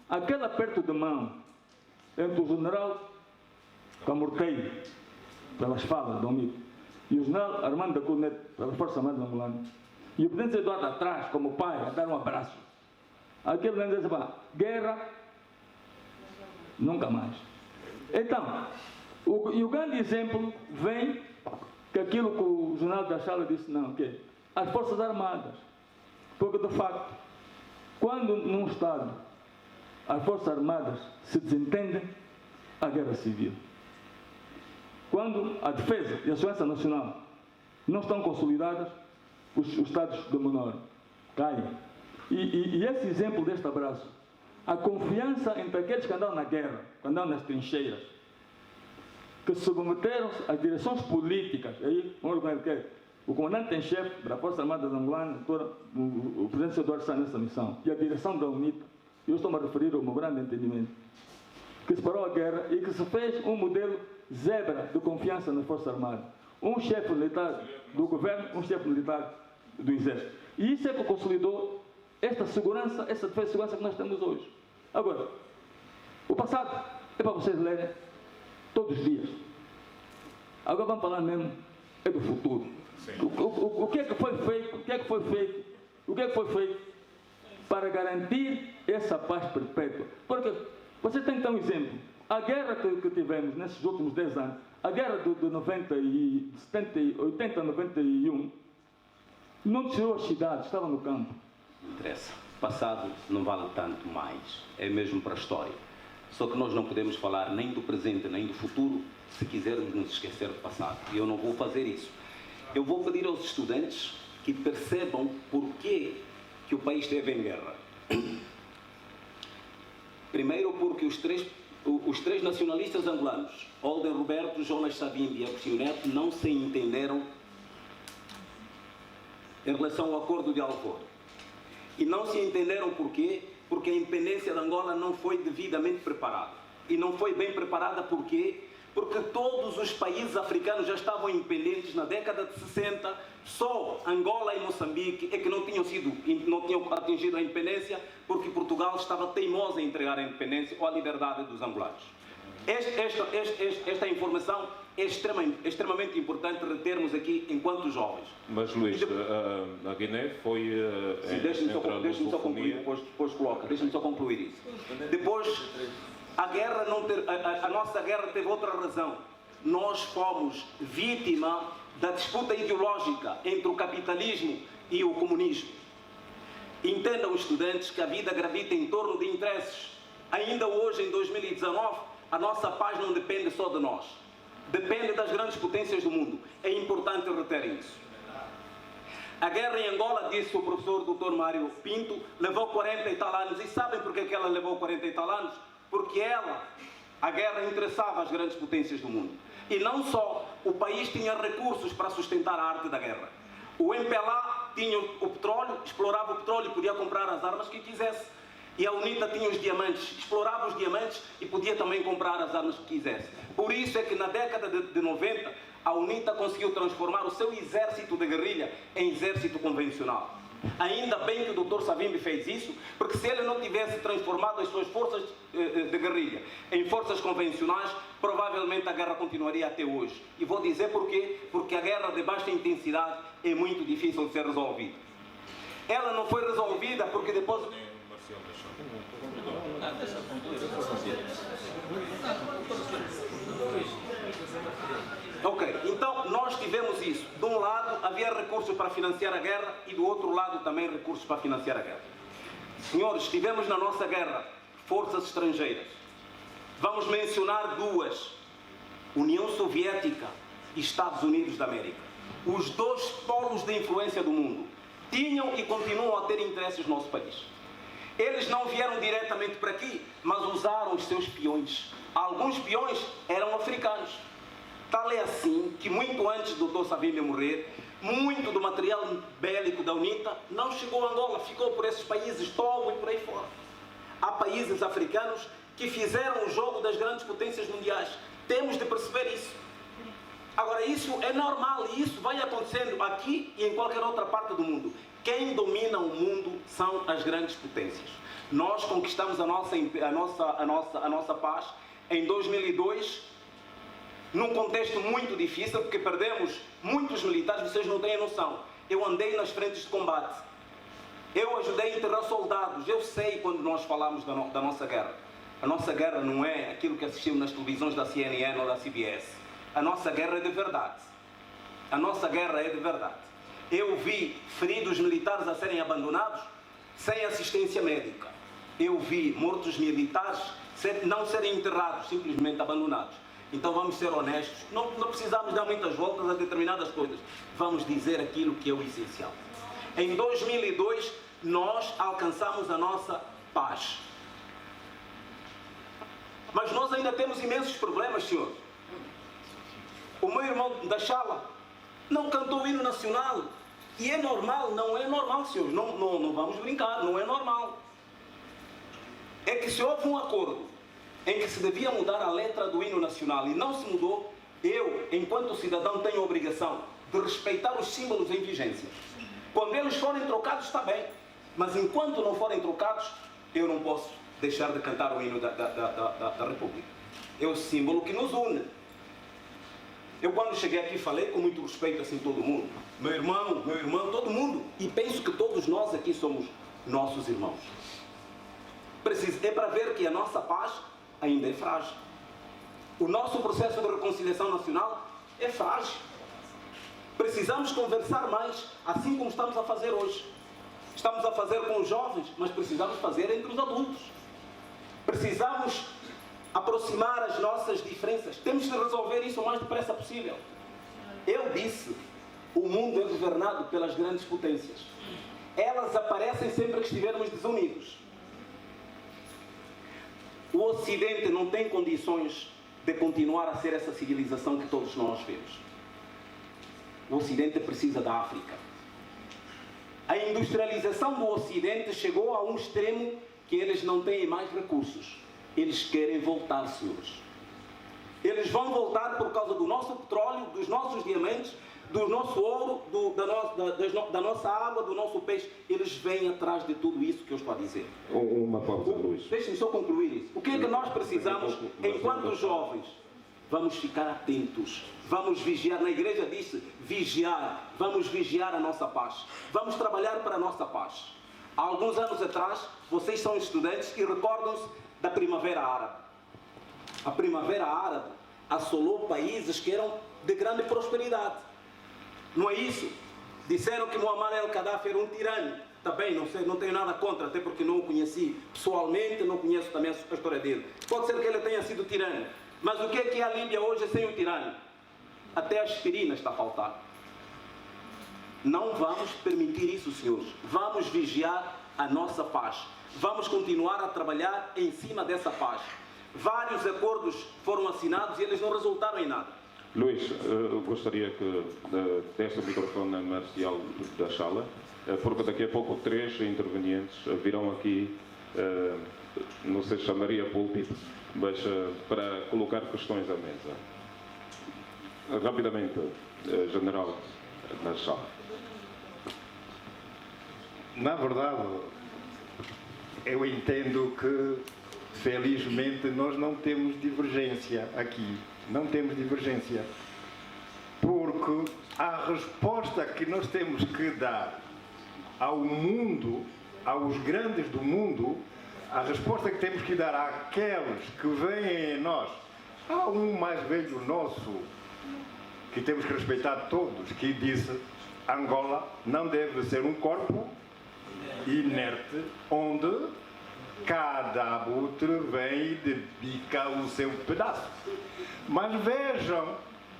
aquele aperto de mão entre o general Camurteiro, pelas falas do Mito, e o general Armando da Cunete, pela Força Armada Angolana, e o presidente Eduardo atrás, como pai, a dar um abraço. Aquele não diz, guerra, nunca mais. Então, o grande exemplo vem que aquilo que o general da Chala disse, não, que as Forças Armadas. Porque, de facto, quando num Estado as Forças Armadas se desentendem, há guerra civil. Quando a defesa e a segurança nacional não estão consolidadas, os Estados de menor caem. E esse exemplo deste abraço, a confiança entre aqueles que andaram na guerra, que andaram nas trincheiras, que se submeteram-se às direções políticas, aí, o comandante em chefe da Força Armada Angolana, o presidente Eduardo está nessa missão, e a direção da UNITA, eu estou-me a referir ao meu grande entendimento, que separou a guerra e que se fez um modelo zebra de confiança na Força Armada. Um chefe militar do governo, um chefe militar do exército. E isso é que consolidou esta segurança, essa defesa de segurança que nós temos hoje. Agora, o passado é para vocês lerem todos os dias. Agora vamos falar mesmo é do futuro. O que é que foi feito? O que é que foi feito? O que é que foi feito para garantir essa paz perpétua? Porque vocês têm que ter um exemplo. A guerra que tivemos nesses últimos 10 anos, a guerra de 80 a 91, não tirou as cidades, estava no campo. Não interessa. Passado não vale tanto mais. É mesmo para a história. Só que nós não podemos falar nem do presente, nem do futuro, se quisermos nos esquecer do passado. E eu não vou fazer isso. Eu vou pedir aos estudantes que percebam porquê que o país esteve em guerra. Primeiro porque os três nacionalistas angolanos, Holden Roberto, Jonas Savimbi e Agostinho Neto, não se entenderam em relação ao acordo de Alvor. E não se entenderam porquê? Porque a independência de Angola não foi devidamente preparada. E não foi bem preparada porquê? Porque todos os países africanos já estavam independentes na década de 60, só Angola e Moçambique é que não tinham atingido a independência, porque Portugal estava teimoso em entregar a independência ou a liberdade dos angolanos. Esta informação é extremamente importante retermos aqui enquanto jovens. Mas, Luís, a Guiné foi Deixe-me só concluir, deixe-me só concluir isso. Depois, a nossa guerra teve outra razão. Nós fomos vítima da disputa ideológica entre o capitalismo e o comunismo. Entendam os estudantes que a vida gravita em torno de interesses. Ainda hoje, em 2019, a nossa paz não depende só de nós. Depende das grandes potências do mundo. É importante reter isso. A guerra em Angola, disse o professor Dr. Mário Pinto, levou 40 e tal anos. E sabem por que ela levou 40 e tal anos? Porque a guerra interessava as grandes potências do mundo. E não só, o país tinha recursos para sustentar a arte da guerra. O MPLA tinha o petróleo, explorava o petróleo e podia comprar as armas que quisesse. E a UNITA tinha os diamantes, explorava os diamantes e podia também comprar as armas que quisesse. Por isso é que na década de 90, a UNITA conseguiu transformar o seu exército de guerrilha em exército convencional. Ainda bem que o Dr. Savimbi fez isso, porque se ele não tivesse transformado as suas forças de guerrilha em forças convencionais, provavelmente a guerra continuaria até hoje. E vou dizer porquê. Porque a guerra de baixa intensidade é muito difícil de ser resolvida. Ela não foi resolvida porque depois... Ok, então nós tivemos isso. De um lado havia recursos para financiar a guerra e do outro lado também recursos para financiar a guerra. Senhores, tivemos na nossa guerra forças estrangeiras. Vamos mencionar duas: União Soviética e Estados Unidos da América. Os dois polos de influência do mundo tinham e continuam a ter interesses no nosso país. Eles não vieram diretamente para aqui, mas usaram os seus peões. Alguns peões eram africanos. Tal é assim que muito antes do Dr. Savimbi morrer, muito do material bélico da UNITA não chegou a Angola, ficou por esses países, Togo e por aí fora. Há países africanos que fizeram o jogo das grandes potências mundiais. Temos de perceber isso. Agora, isso é normal e isso vai acontecendo aqui e em qualquer outra parte do mundo. Quem domina o mundo são as grandes potências. Nós conquistamos a nossa paz em 2002, num contexto muito difícil, porque perdemos muitos militares, vocês não têm noção. Eu andei nas frentes de combate. Eu ajudei a enterrar soldados. Eu sei quando nós falamos da nossa guerra. A nossa guerra não é aquilo que assistimos nas televisões da CNN ou da CBS. A nossa guerra é de verdade. A nossa guerra é de verdade. Eu vi feridos militares a serem abandonados sem assistência médica. Eu vi mortos militares não serem enterrados, simplesmente abandonados. Então vamos ser honestos. Não precisamos dar muitas voltas a determinadas coisas. Vamos dizer aquilo que é o essencial. Em 2002, nós alcançamos a nossa paz. Mas nós ainda temos imensos problemas, senhor. O meu irmão da Chala não cantou o hino nacional. E é normal, não é normal, senhores. Não vamos brincar, não é normal. É que se houve um acordo em que se devia mudar a letra do hino nacional e não se mudou, eu, enquanto cidadão, tenho a obrigação de respeitar os símbolos em vigência. Quando eles forem trocados, está bem. Mas enquanto não forem trocados, eu não posso deixar de cantar o hino da República. É o símbolo que nos une. Eu, quando cheguei aqui, falei com muito respeito assim todo mundo. Meu irmão, todo mundo. E penso que todos nós aqui somos nossos irmãos. É para ver que a nossa paz ainda é frágil. O nosso processo de reconciliação nacional é frágil. Precisamos conversar mais, assim como estamos a fazer hoje. Estamos a fazer com os jovens, mas precisamos fazer entre os adultos. Precisamos aproximar as nossas diferenças. Temos de resolver isso o mais depressa possível. Eu disse, o mundo é governado pelas grandes potências. Elas aparecem sempre que estivermos desunidos. O Ocidente não tem condições de continuar a ser essa civilização que todos nós vemos. O Ocidente precisa da África. A industrialização do Ocidente chegou a um extremo que eles não têm mais recursos. Eles querem voltar, senhores. Eles vão voltar por causa do nosso petróleo, dos nossos diamantes, do nosso ouro, da nossa água, do nosso peixe. Eles vêm atrás de tudo isso que eu estou a dizer. Uma pausa, Luís. Deixem-me só concluir isso. O que é que nós precisamos, enquanto jovens? Vamos ficar atentos. Vamos vigiar. Na igreja diz vigiar. Vamos vigiar a nossa paz. Vamos trabalhar para a nossa paz. Há alguns anos atrás, vocês são estudantes e recordam-se da Primavera Árabe. A Primavera Árabe assolou países que eram de grande prosperidade. Não é isso? Disseram que Muammar el-Gaddafi era um tirano. Também, não sei, não tenho nada contra, até porque não o conheci pessoalmente, não conheço também a história dele. Pode ser que ele tenha sido tirano. Mas o que é a Líbia hoje sem o tirano? Até a aspirina está a faltar. Não vamos permitir isso, senhores. Vamos vigiar a nossa paz. Vamos continuar a trabalhar em cima dessa paz. Vários acordos foram assinados e eles não resultaram em nada. Luís, eu gostaria que desse o microfone a Marcial da Chala, porque daqui a pouco 3 intervenientes virão aqui, não sei se chamaria púlpito, mas para colocar questões à mesa. Rapidamente, General da Chala. Na verdade, eu entendo que, felizmente, nós não temos divergência aqui. Não temos divergência. Porque a resposta que nós temos que dar ao mundo, aos grandes do mundo, a resposta que temos que dar àqueles que veem em nós, há um mais velho nosso, que temos que respeitar todos, que disse: Angola não deve ser um corpo inerte, onde cada abutre vem e debica o seu pedaço. Mas vejam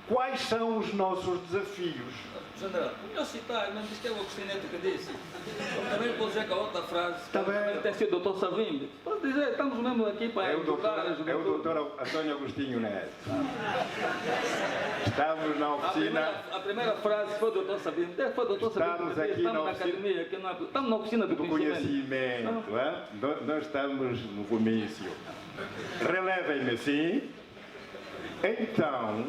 quais são os nossos desafios. General, eu citar, mas isto é o Agostinete que disse. Também pode dizer que a outra frase. Também Tem sido o Dr. Savimbi. Pode dizer, estamos mesmo aqui para educar a juventude. É o doutor Antônio Agostinho Neto. Estamos na oficina. A primeira frase foi o Dr. Savimbi. Foi o Dr. Savimbi. Estamos aqui estamos na na academia, aqui estamos na oficina do conhecimento. Nós estamos no comício. Relevem-me, sim. Então,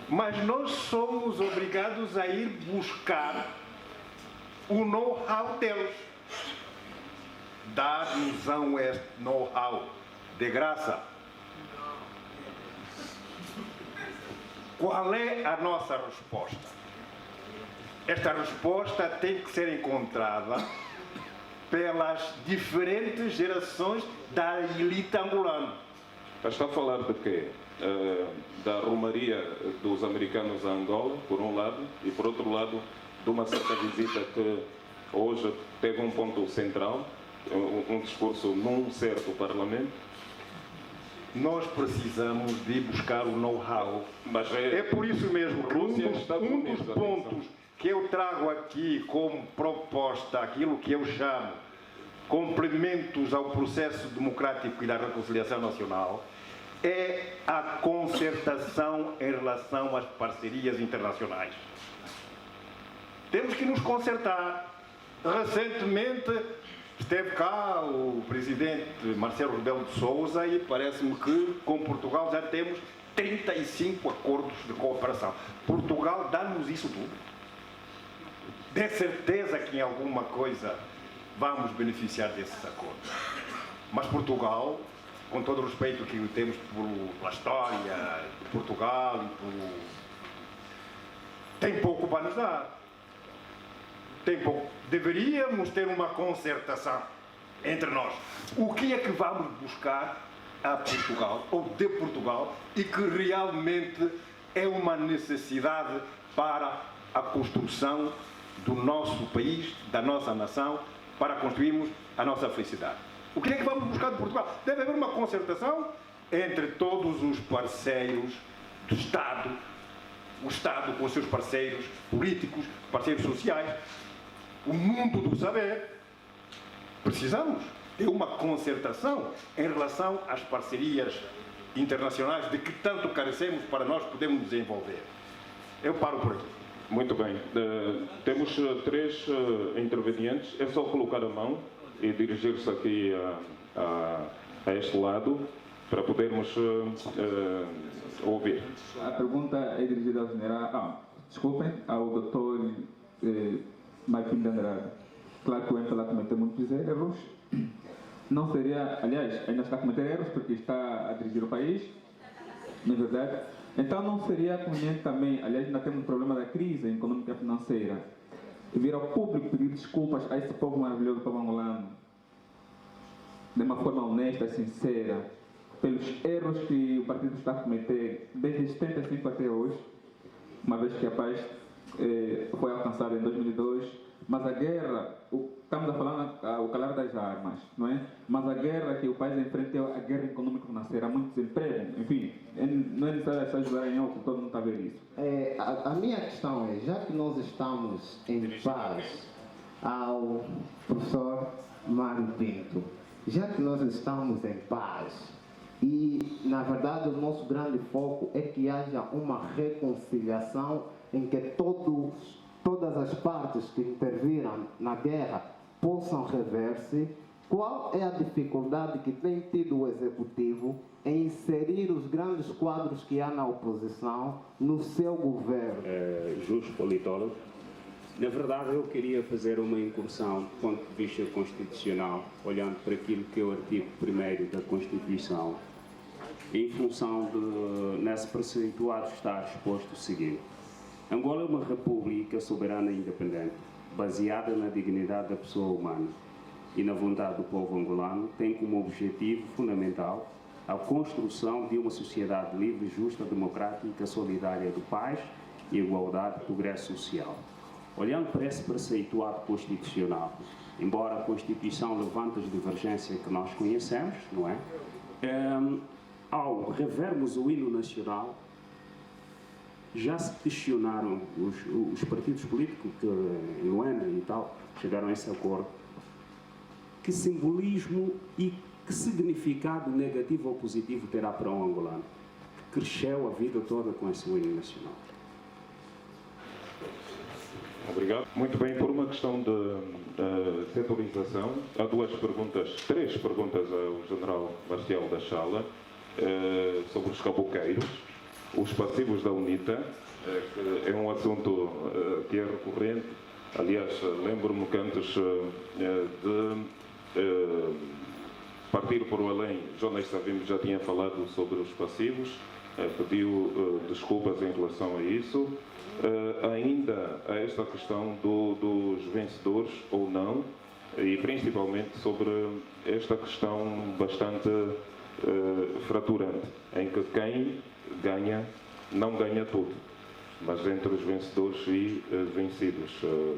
mas nós somos obrigados a ir buscar o know-how deles. Dar-nos este know-how de graça. Qual é a nossa resposta? Esta resposta tem que ser encontrada pelas diferentes gerações da elite angolana. Está a falar de quê? Da romaria dos americanos a Angola, por um lado, e por outro lado, de uma certa visita que hoje teve um ponto central, um discurso num certo parlamento. Nós precisamos de ir buscar o know-how. Mas é por isso mesmo que um dos pontos que eu trago aqui como proposta, aquilo que eu chamo complementos ao processo democrático e da reconciliação nacional, é a concertação em relação às parcerias internacionais. Temos que nos concertar. Recentemente esteve cá o presidente Marcelo Rebelo de Sousa e parece-me que com Portugal já temos 35 acordos de cooperação. Portugal dá-nos isso tudo. De certeza que em alguma coisa vamos beneficiar desses acordos. Mas Portugal, com todo o respeito que temos pela história de Portugal, tem pouco para nos dar. Tem pouco. Deveríamos ter uma concertação entre nós. O que é que vamos buscar a Portugal, ou de Portugal, e que realmente é uma necessidade para a construção do nosso país, da nossa nação, para construirmos a nossa felicidade. O que é que vamos buscar de Portugal? Deve haver uma concertação entre todos os parceiros do Estado, o Estado com os seus parceiros políticos, parceiros sociais, o mundo do saber. Precisamos de uma concertação em relação às parcerias internacionais de que tanto carecemos para nós podermos desenvolver. Eu paro por aqui. Muito bem. Temos 3 intervenientes. É só colocar a mão e dirigir-se aqui a este lado para podermos ouvir. A pergunta é dirigida ao general. desculpem, ao doutor Marquinhos de Andrade. Claro que o MPLA cometeu muitos erros. Não seria, aliás, ainda está a cometer erros porque está a dirigir o país, não é verdade? Então não seria conveniente também, aliás, ainda temos um problema da crise econômica e financeira, vir ao público pedir desculpas a esse povo maravilhoso, povo angolano, de uma forma honesta e sincera, pelos erros que o partido está a cometer desde 75 até hoje, uma vez que a paz foi alcançada em 2002, mas a guerra, estamos a falar o calar das armas, não é? Mas a guerra que o país enfrenta é a guerra econômico-financeira, há muito desemprego, enfim, não é necessário se ajudar em algo, todo mundo está a ver isso. A minha questão é, já que nós estamos em paz, ao professor Mário Pinto, já que nós estamos em paz, e na verdade o nosso grande foco é que haja uma reconciliação em que todas as partes que interviram na guerra possam rever-se, qual é a dificuldade que tem tido o Executivo em inserir os grandes quadros que há na oposição no seu governo? Justo politólogo. Na verdade, eu queria fazer uma incursão do ponto de vista constitucional, olhando para aquilo que é o artigo 1º da Constituição, em função de, nesse preceituado, está exposto o seguinte. Angola é uma república soberana e independente, baseada na dignidade da pessoa humana e na vontade do povo angolano, tem como objetivo fundamental a construção de uma sociedade livre, justa, democrática, solidária de paz, igualdade e progresso social. Olhando para esse preceituado constitucional, embora a Constituição levante as divergências que nós conhecemos, não é? Ao revermos o hino nacional, já se questionaram os partidos políticos que em Luanda e tal chegaram a esse acordo, que simbolismo e que significado negativo ou positivo terá para um angolano que cresceu a vida toda com esse hino nacional. Obrigado. Muito bem, por uma questão de setorização, há três perguntas ao general Marcial da Chala sobre os caboqueiros, os passivos da UNITA, que é um assunto que é recorrente. Aliás, lembro-me que antes de partir por além, Jonas Savimbi já tinha falado sobre os passivos, pediu desculpas em relação a isso. Ainda a esta questão dos vencedores ou não, e principalmente sobre esta questão bastante fraturante, em que quem ganha não ganha tudo, mas entre os vencedores e vencidos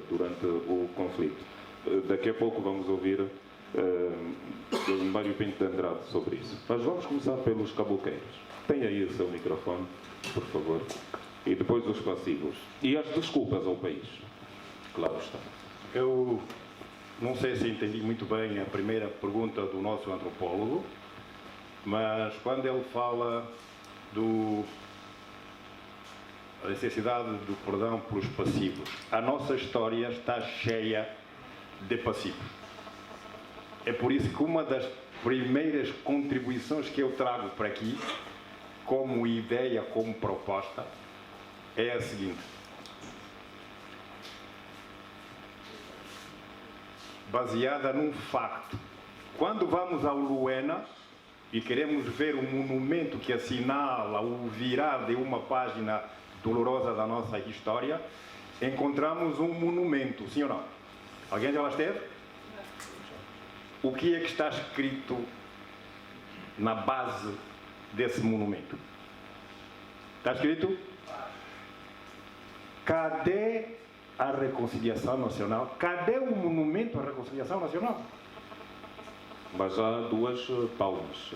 durante o conflito. Daqui a pouco vamos ouvir Mário Pinto de Andrade sobre isso. Mas vamos começar pelos caboqueiros. Tem aí o seu microfone, por favor. E depois os passivos. E as desculpas ao país. Claro está. Eu não sei se entendi muito bem a primeira pergunta do nosso antropólogo, mas quando ele fala da necessidade do perdão pelos passivos, a nossa história está cheia de passivos. É por isso que uma das primeiras contribuições que eu trago para aqui, como ideia, como proposta, é a seguinte. Baseada num facto. Quando vamos ao Luena e queremos ver um monumento que assinala o virar de uma página dolorosa da nossa história, encontramos um monumento, sim ou não? Alguém já lá esteve? O que é que está escrito na base desse monumento? Está escrito? Cadê a reconciliação nacional? Cadê o monumento à reconciliação nacional? Mas há duas palmas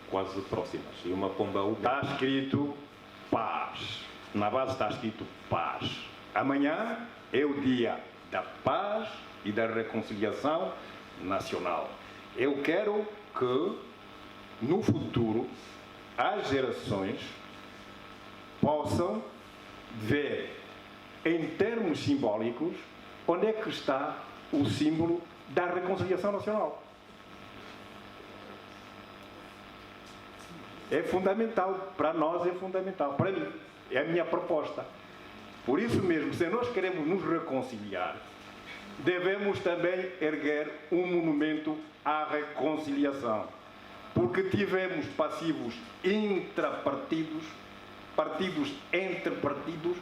quase próximas e uma pomba. Está escrito paz. Na base está escrito paz. Amanhã é o dia da paz e da reconciliação nacional. Eu quero que no futuro as gerações possam ver em termos simbólicos onde é que está o símbolo da reconciliação nacional. É fundamental, para nós é fundamental, para mim, é a minha proposta. Por isso mesmo, se nós queremos nos reconciliar, devemos também erguer um monumento à reconciliação. Porque tivemos passivos intrapartidos, partidos entre partidos,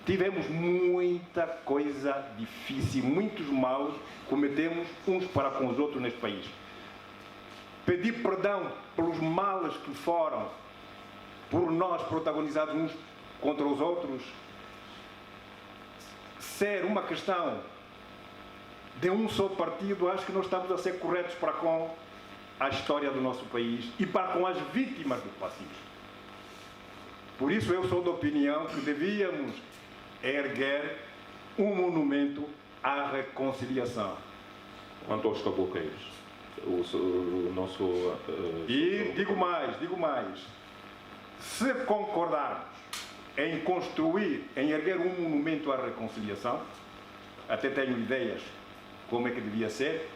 tivemos muita coisa difícil, muitos males cometemos uns para com os outros neste país. Pedir perdão pelos males que foram por nós protagonizados uns contra os outros, ser uma questão de um só partido, acho que nós estamos a ser corretos para com a história do nosso país e para com as vítimas dos passivos. Por isso eu sou da opinião que devíamos erguer um monumento à reconciliação. Quanto aos cabocleiros, o nosso... E digo mais, se concordarmos em construir, em erguer um monumento à reconciliação, até tenho ideias como é que devia ser,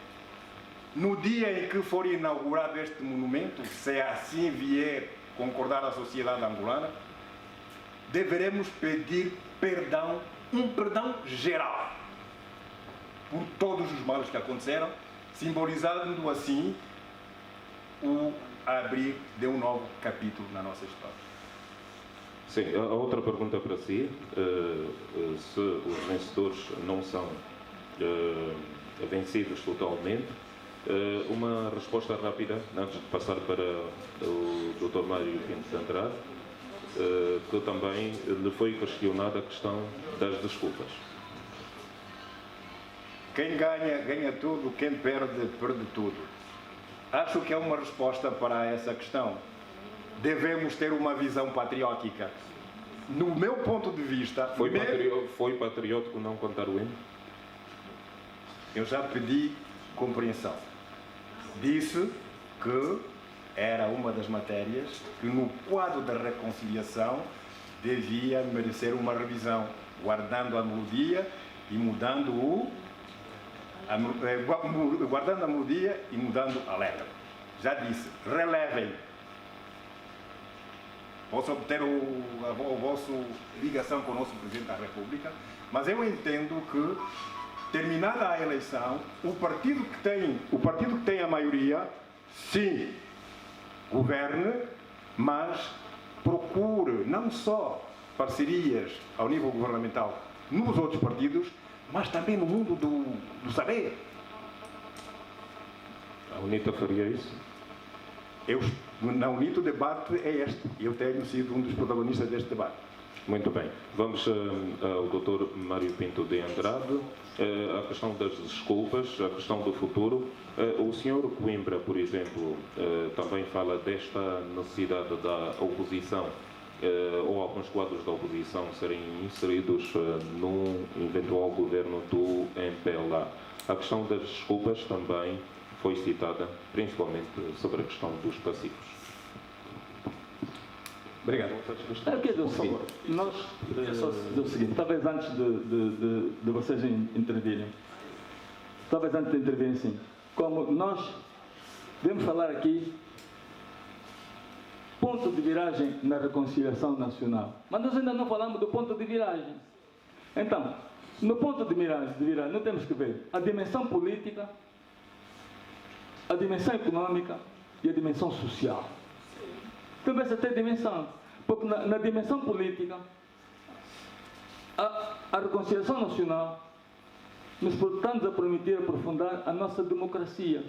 no dia em que for inaugurado este monumento, se assim vier concordar a sociedade angolana, deveremos pedir perdão, um perdão geral, por todos os males que aconteceram, simbolizando assim o abrir de um novo capítulo na nossa história. Sim, a outra pergunta para si, se os vencedores não são vencidos totalmente, uma resposta rápida, antes de passar para o Dr. Mário Pinto de Andrade, que também lhe foi questionada a questão das desculpas. Quem ganha, ganha tudo, quem perde, perde tudo. Acho que é uma resposta para essa questão. Devemos ter uma visão patriótica. No meu ponto de vista... Foi patriótico não cantar o hino? Eu já pedi compreensão. Disse que era uma das matérias que no quadro da reconciliação devia merecer uma revisão, guardando a melodia e mudando guardando a melodia e mudando a letra. Já disse, relevem. Posso obter a vossa ligação com o nosso Presidente da República, mas eu entendo que, terminada a eleição, o partido que tem a maioria, sim, governe, mas procure não só parcerias ao nível governamental nos outros partidos, mas também no mundo do saber. A UNITA faria isso? Na UNITA o debate é este. Eu tenho sido um dos protagonistas deste debate. Muito bem. Vamos ao Dr. Mário Pinto de Andrade. A questão das desculpas, a questão do futuro. O Sr. Coimbra, por exemplo, também fala desta necessidade da oposição ou alguns quadros da oposição serem inseridos num eventual governo do MPLA. A questão das desculpas também foi citada, principalmente sobre a questão dos passivos. Obrigado. Eu quero dizer o seguinte, talvez antes de vocês intervirem, talvez antes de intervirem assim, como nós devemos falar aqui ponto de viragem na reconciliação nacional. Mas nós ainda não falamos do ponto de viragem. Então, no ponto de viragem nós temos que ver a dimensão política, a dimensão econômica e a dimensão social. Também essa tem dimensão. Porque na dimensão política, a reconciliação nacional nos estamos a permitir aprofundar a nossa democracia.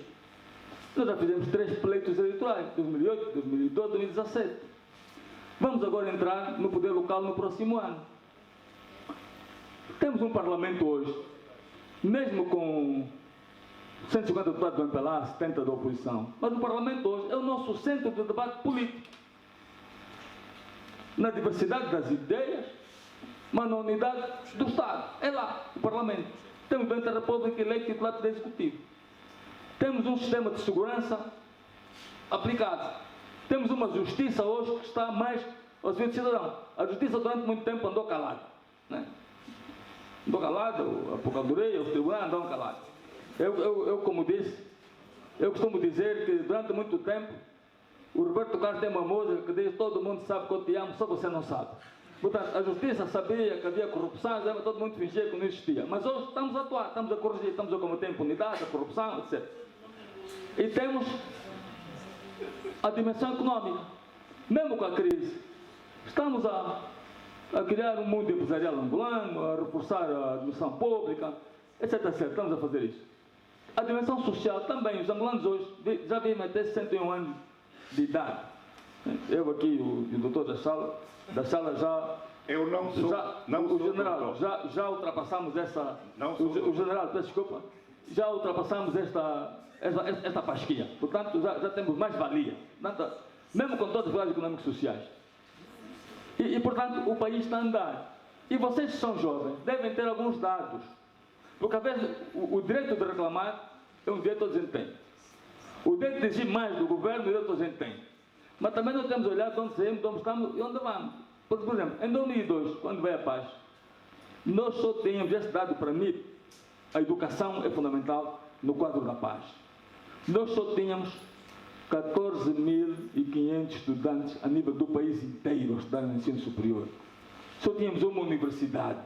Nós já fizemos 3 pleitos eleitorais, 2008, 2012, 2017. Vamos agora entrar no poder local no próximo ano. Temos um parlamento hoje, mesmo com 150 deputados do MPLA, 70 da oposição, mas o parlamento hoje é o nosso centro de debate político. Na diversidade das ideias, mas na unidade do Estado. É lá, o parlamento. Temos o Presidente da República eleito titular do Executivo. Temos um sistema de segurança aplicado. Temos uma justiça hoje que está mais ao serviço do cidadão. A justiça durante muito tempo andou calada. Né? Andou calada, a Procuradoria, os tribunais andaram calados. Eu, como disse, eu costumo dizer que durante muito tempo o Roberto Carlos tem uma música que diz: todo mundo sabe que eu te amo, só você não sabe. Portanto, a justiça sabia que havia corrupção, todo mundo fingia que não existia. Mas hoje estamos a atuar, estamos a corrigir, estamos a combater a impunidade, a corrupção, etc. E temos a dimensão econômica. Mesmo com a crise, estamos a criar um mundo empresarial angolano, a reforçar a dimensão pública, etc, etc. Estamos a fazer isso. A dimensão social também. Os angolanos hoje já vivem até 61 anos de idade. Eu aqui, o doutor da sala já... Eu não sou... o general, já ultrapassamos essa... O general, peço desculpa, já ultrapassamos esta pasquia. Portanto, já temos mais valia. Portanto, mesmo com todas as dificuldades econômicas e sociais. E, portanto, o país está a andar. E vocês que são jovens devem ter alguns dados. Porque, às vezes, o direito de reclamar é um direito que toda a gente tem. O direito de exigir mais do governo é um direito que toda a gente tem. Mas também nós temos que olhar de onde saímos, de onde estamos e onde vamos. Por exemplo, em 2002, quando veio a paz, nós só tínhamos esse dado para mim. A educação é fundamental no quadro da paz. Nós só tínhamos 14.500 estudantes a nível do país inteiro a estudar no ensino superior. Só tínhamos uma universidade.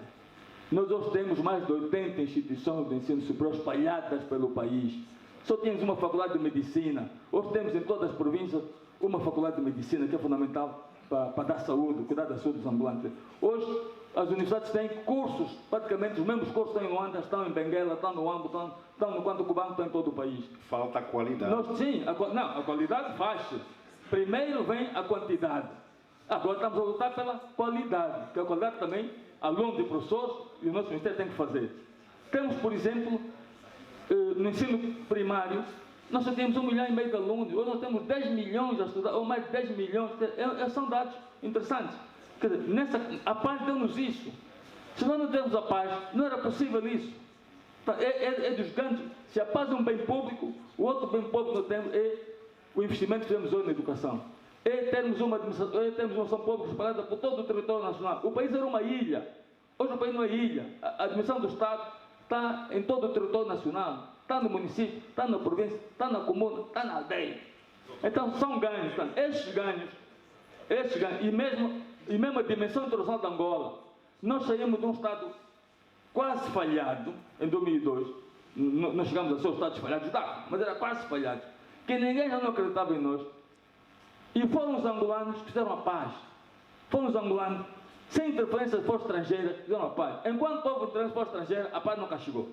Nós hoje temos mais de 80 instituições de ensino superior espalhadas pelo país. Só tínhamos uma faculdade de medicina. Hoje temos em todas as províncias uma faculdade de medicina que é fundamental para dar saúde, cuidar da saúde dos ambulantes. Hoje as universidades têm cursos, praticamente os mesmos cursos estão em Luanda, estão em Benguela, estão no Ambo, estão no Quanto Cubano, estão em todo o país. Falta a qualidade. Sim, a qualidade faz-se. Primeiro vem a quantidade. Agora estamos a lutar pela qualidade, que a qualidade também, alunos e professores, e o nosso Ministério tem que fazer. Temos, por exemplo, no ensino primário, nós só temos 1,5 milhão de alunos, hoje nós temos 10 milhões a estudar, ou mais de 10 milhões, são dados interessantes. Quer dizer, a paz deu-nos isso. Se nós não temos a paz, não era possível isso. É dos grandes. Se a paz é um bem público, o outro bem público que nós temos é o investimento que fizemos hoje na educação. É termos uma administração pública espalhada por todo o território nacional. O país era uma ilha. Hoje o país não é ilha. A dimensão do Estado está em todo o território nacional. Está no município, está na província, está na comuna, está na aldeia. Então são ganhos. Então, estes ganhos, e mesmo a dimensão internacional de Angola, nós saímos de um Estado quase falhado, em 2002, nós chegamos a ser o Estado falhado, mas era quase falhado, que ninguém já não acreditava em nós. E foram os angolanos que fizeram a paz. Foram os angolanos, sem interferência de força estrangeira, que fizeram a paz. Enquanto houve interferência de força estrangeira, a paz nunca chegou.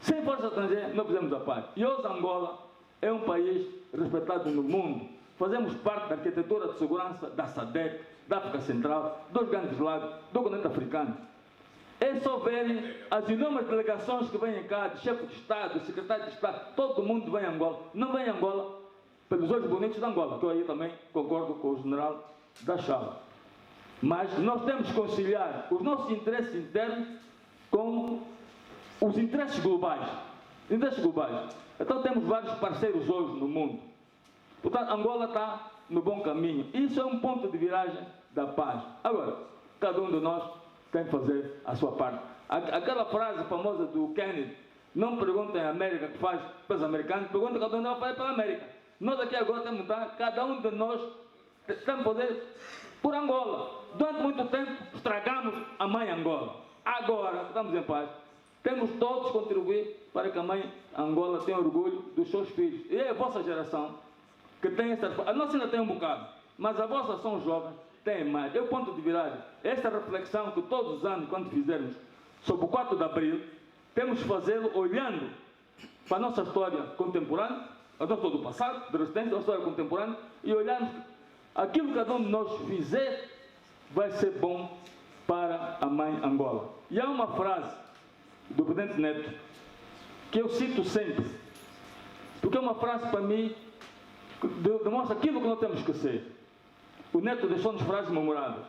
Sem força estrangeira, não fizemos a paz. E hoje Angola é um país respeitado no mundo. Fazemos parte da arquitetura de segurança da SADC, da África Central, dos grandes lagos, do continente africano. É só verem as inúmeras delegações que vêm cá, de chefe de Estado, de secretário de Estado, todo mundo vem a Angola. Não vem a Angola pelos olhos bonitos de Angola, que eu aí também concordo com o general da Chala. Mas nós temos que conciliar os nossos interesses internos com os interesses globais. Então temos vários parceiros hoje no mundo. Portanto, Angola está no bom caminho. Isso é um ponto de viragem da paz. Agora, cada um de nós tem que fazer a sua parte. Aquela frase famosa do Kennedy, não perguntem à América que faz pelos americanos, perguntem cada um de nós faz pela América. Nós aqui agora temos que estar, cada um de nós tem que fazer por Angola. Durante muito tempo estragamos a mãe Angola. Agora, estamos em paz, temos todos que contribuir para que a mãe Angola tenha orgulho dos seus filhos. E é a vossa geração que tem essa... A nossa ainda tem um bocado, mas a vossa são jovens, tem mais. É o ponto de viragem. Esta reflexão que todos os anos, quando fizermos sobre o 4 de Abril, temos que fazê-lo olhando para a nossa história contemporânea, a nossa história do passado, de resistência, a história contemporânea, e olharmos aquilo que cada um de nós fizer vai ser bom para a mãe Angola. E há uma frase do presidente Neto que eu cito sempre, porque é uma frase para mim que demonstra aquilo que nós temos que ser. O Neto deixou-nos frases memoráveis,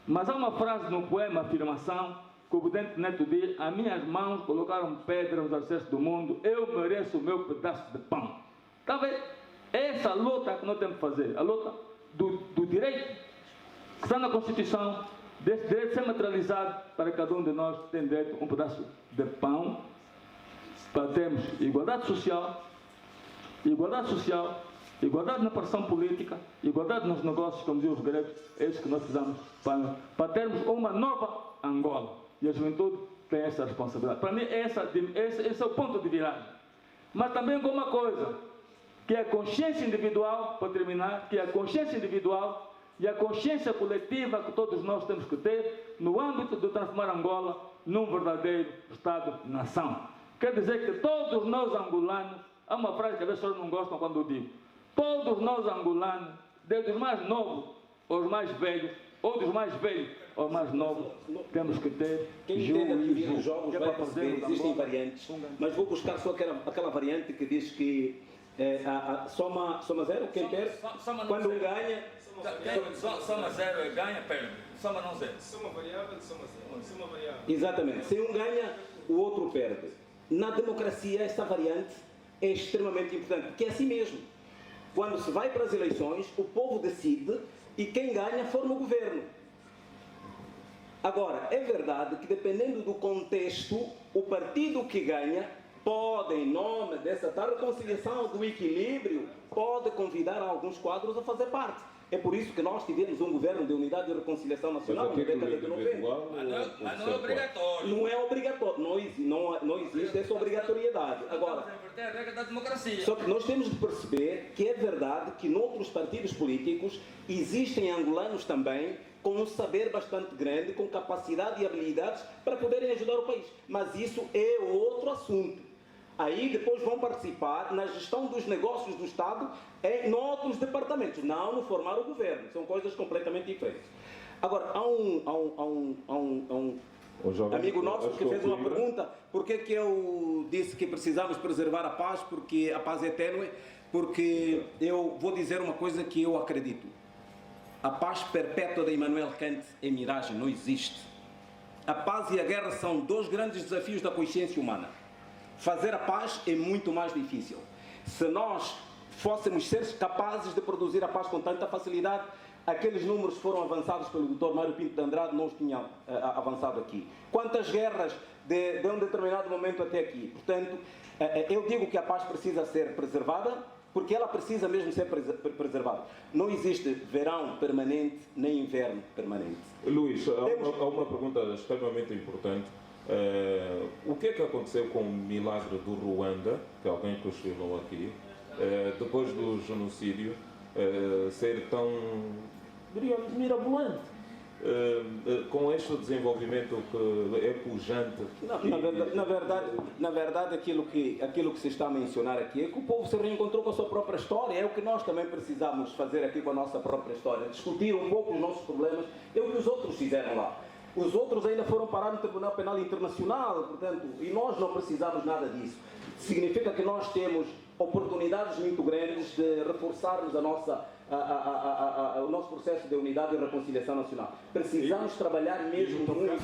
mas há uma frase no poema Afirmação que o presidente Neto diz: as minhas mãos colocaram pedra nos alicerces do mundo, eu mereço o meu pedaço de pão. Está vendo? É essa luta que nós temos que fazer, a luta do direito que está na Constituição, desse direito ser materializado para que cada um de nós tenha direito a um pedaço de pão, para termos igualdade social Igualdade na pressão política, igualdade nos negócios, como diziam os gregos, é isso que nós precisamos para termos uma nova Angola. E a juventude tem essa responsabilidade. Para mim, esse é o ponto de viragem. Mas também com uma coisa, que é a consciência individual, para terminar, que é a consciência individual e a consciência coletiva que todos nós temos que ter no âmbito de transformar Angola num verdadeiro Estado-nação. Quer dizer que todos nós angolanos, há uma frase que às vezes as pessoas não gostam quando eu digo, todos nós angolanos, desde os mais novos aos mais velhos, ou dos mais velhos aos mais novos, temos que ter quem entende a teoria dos jogos vai perceber, existem variantes, mas vou buscar só aquela variante que diz que soma zero, quem perde, quando um ganha... Soma zero é ganha, perde. Soma não zero. Soma variável, soma zero. Soma variável. Exatamente. Se um ganha, o outro perde. Na democracia, essa variante é extremamente importante, porque é assim mesmo. Quando se vai para as eleições, o povo decide e quem ganha forma o governo. Agora, é verdade que dependendo do contexto, o partido que ganha pode, em nome dessa tal reconciliação, do equilíbrio, pode convidar alguns quadros a fazer parte. É por isso que nós tivemos um governo de unidade e reconciliação nacional na década de 90. Mas não é obrigatório. Não é obrigatório, não existe essa obrigatoriedade. Agora, é a regra da democracia. só que nós temos de perceber que é verdade que noutros partidos políticos existem angolanos também com um saber bastante grande, com capacidade e habilidades para poderem ajudar o país. Mas isso é outro assunto. Aí depois vão participar na gestão dos negócios do Estado em outros departamentos, não no formar o governo. São coisas completamente diferentes. Agora, há um amigo nosso que fez uma pergunta, por que eu disse que precisamos preservar a paz, porque a paz é tênue, porque eu vou dizer uma coisa que eu acredito. A paz perpétua de Immanuel Kant é miragem, não existe. A paz e a guerra são dois grandes desafios da consciência humana. Fazer a paz é muito mais difícil. Se nós fôssemos seres capazes de produzir a paz com tanta facilidade, aqueles números foram avançados pelo Dr. Mário Pinto de Andrade, não os tinham avançado aqui. Quantas guerras de um determinado momento até aqui? Portanto, eu digo que a paz precisa ser preservada, porque ela precisa mesmo ser preservada. Não existe verão permanente, nem inverno permanente. Luís, há uma pergunta extremamente importante. O que é que aconteceu com o milagre do Ruanda, que alguém questionou aqui, depois do genocídio ser tão, diríamos, mirabolante, com este desenvolvimento que é pujante? Na verdade aquilo que se está a mencionar aqui é que o povo se reencontrou com a sua própria história. É o que nós também precisamos fazer aqui com a nossa própria história, discutir um pouco os nossos problemas. É o que os outros fizeram lá. Os outros ainda foram parar no Tribunal Penal Internacional, portanto, e nós não precisamos nada disso. Significa que nós temos oportunidades muito grandes de reforçarmos o nosso processo de unidade e reconciliação nacional. Precisamos trabalhar mesmo muito.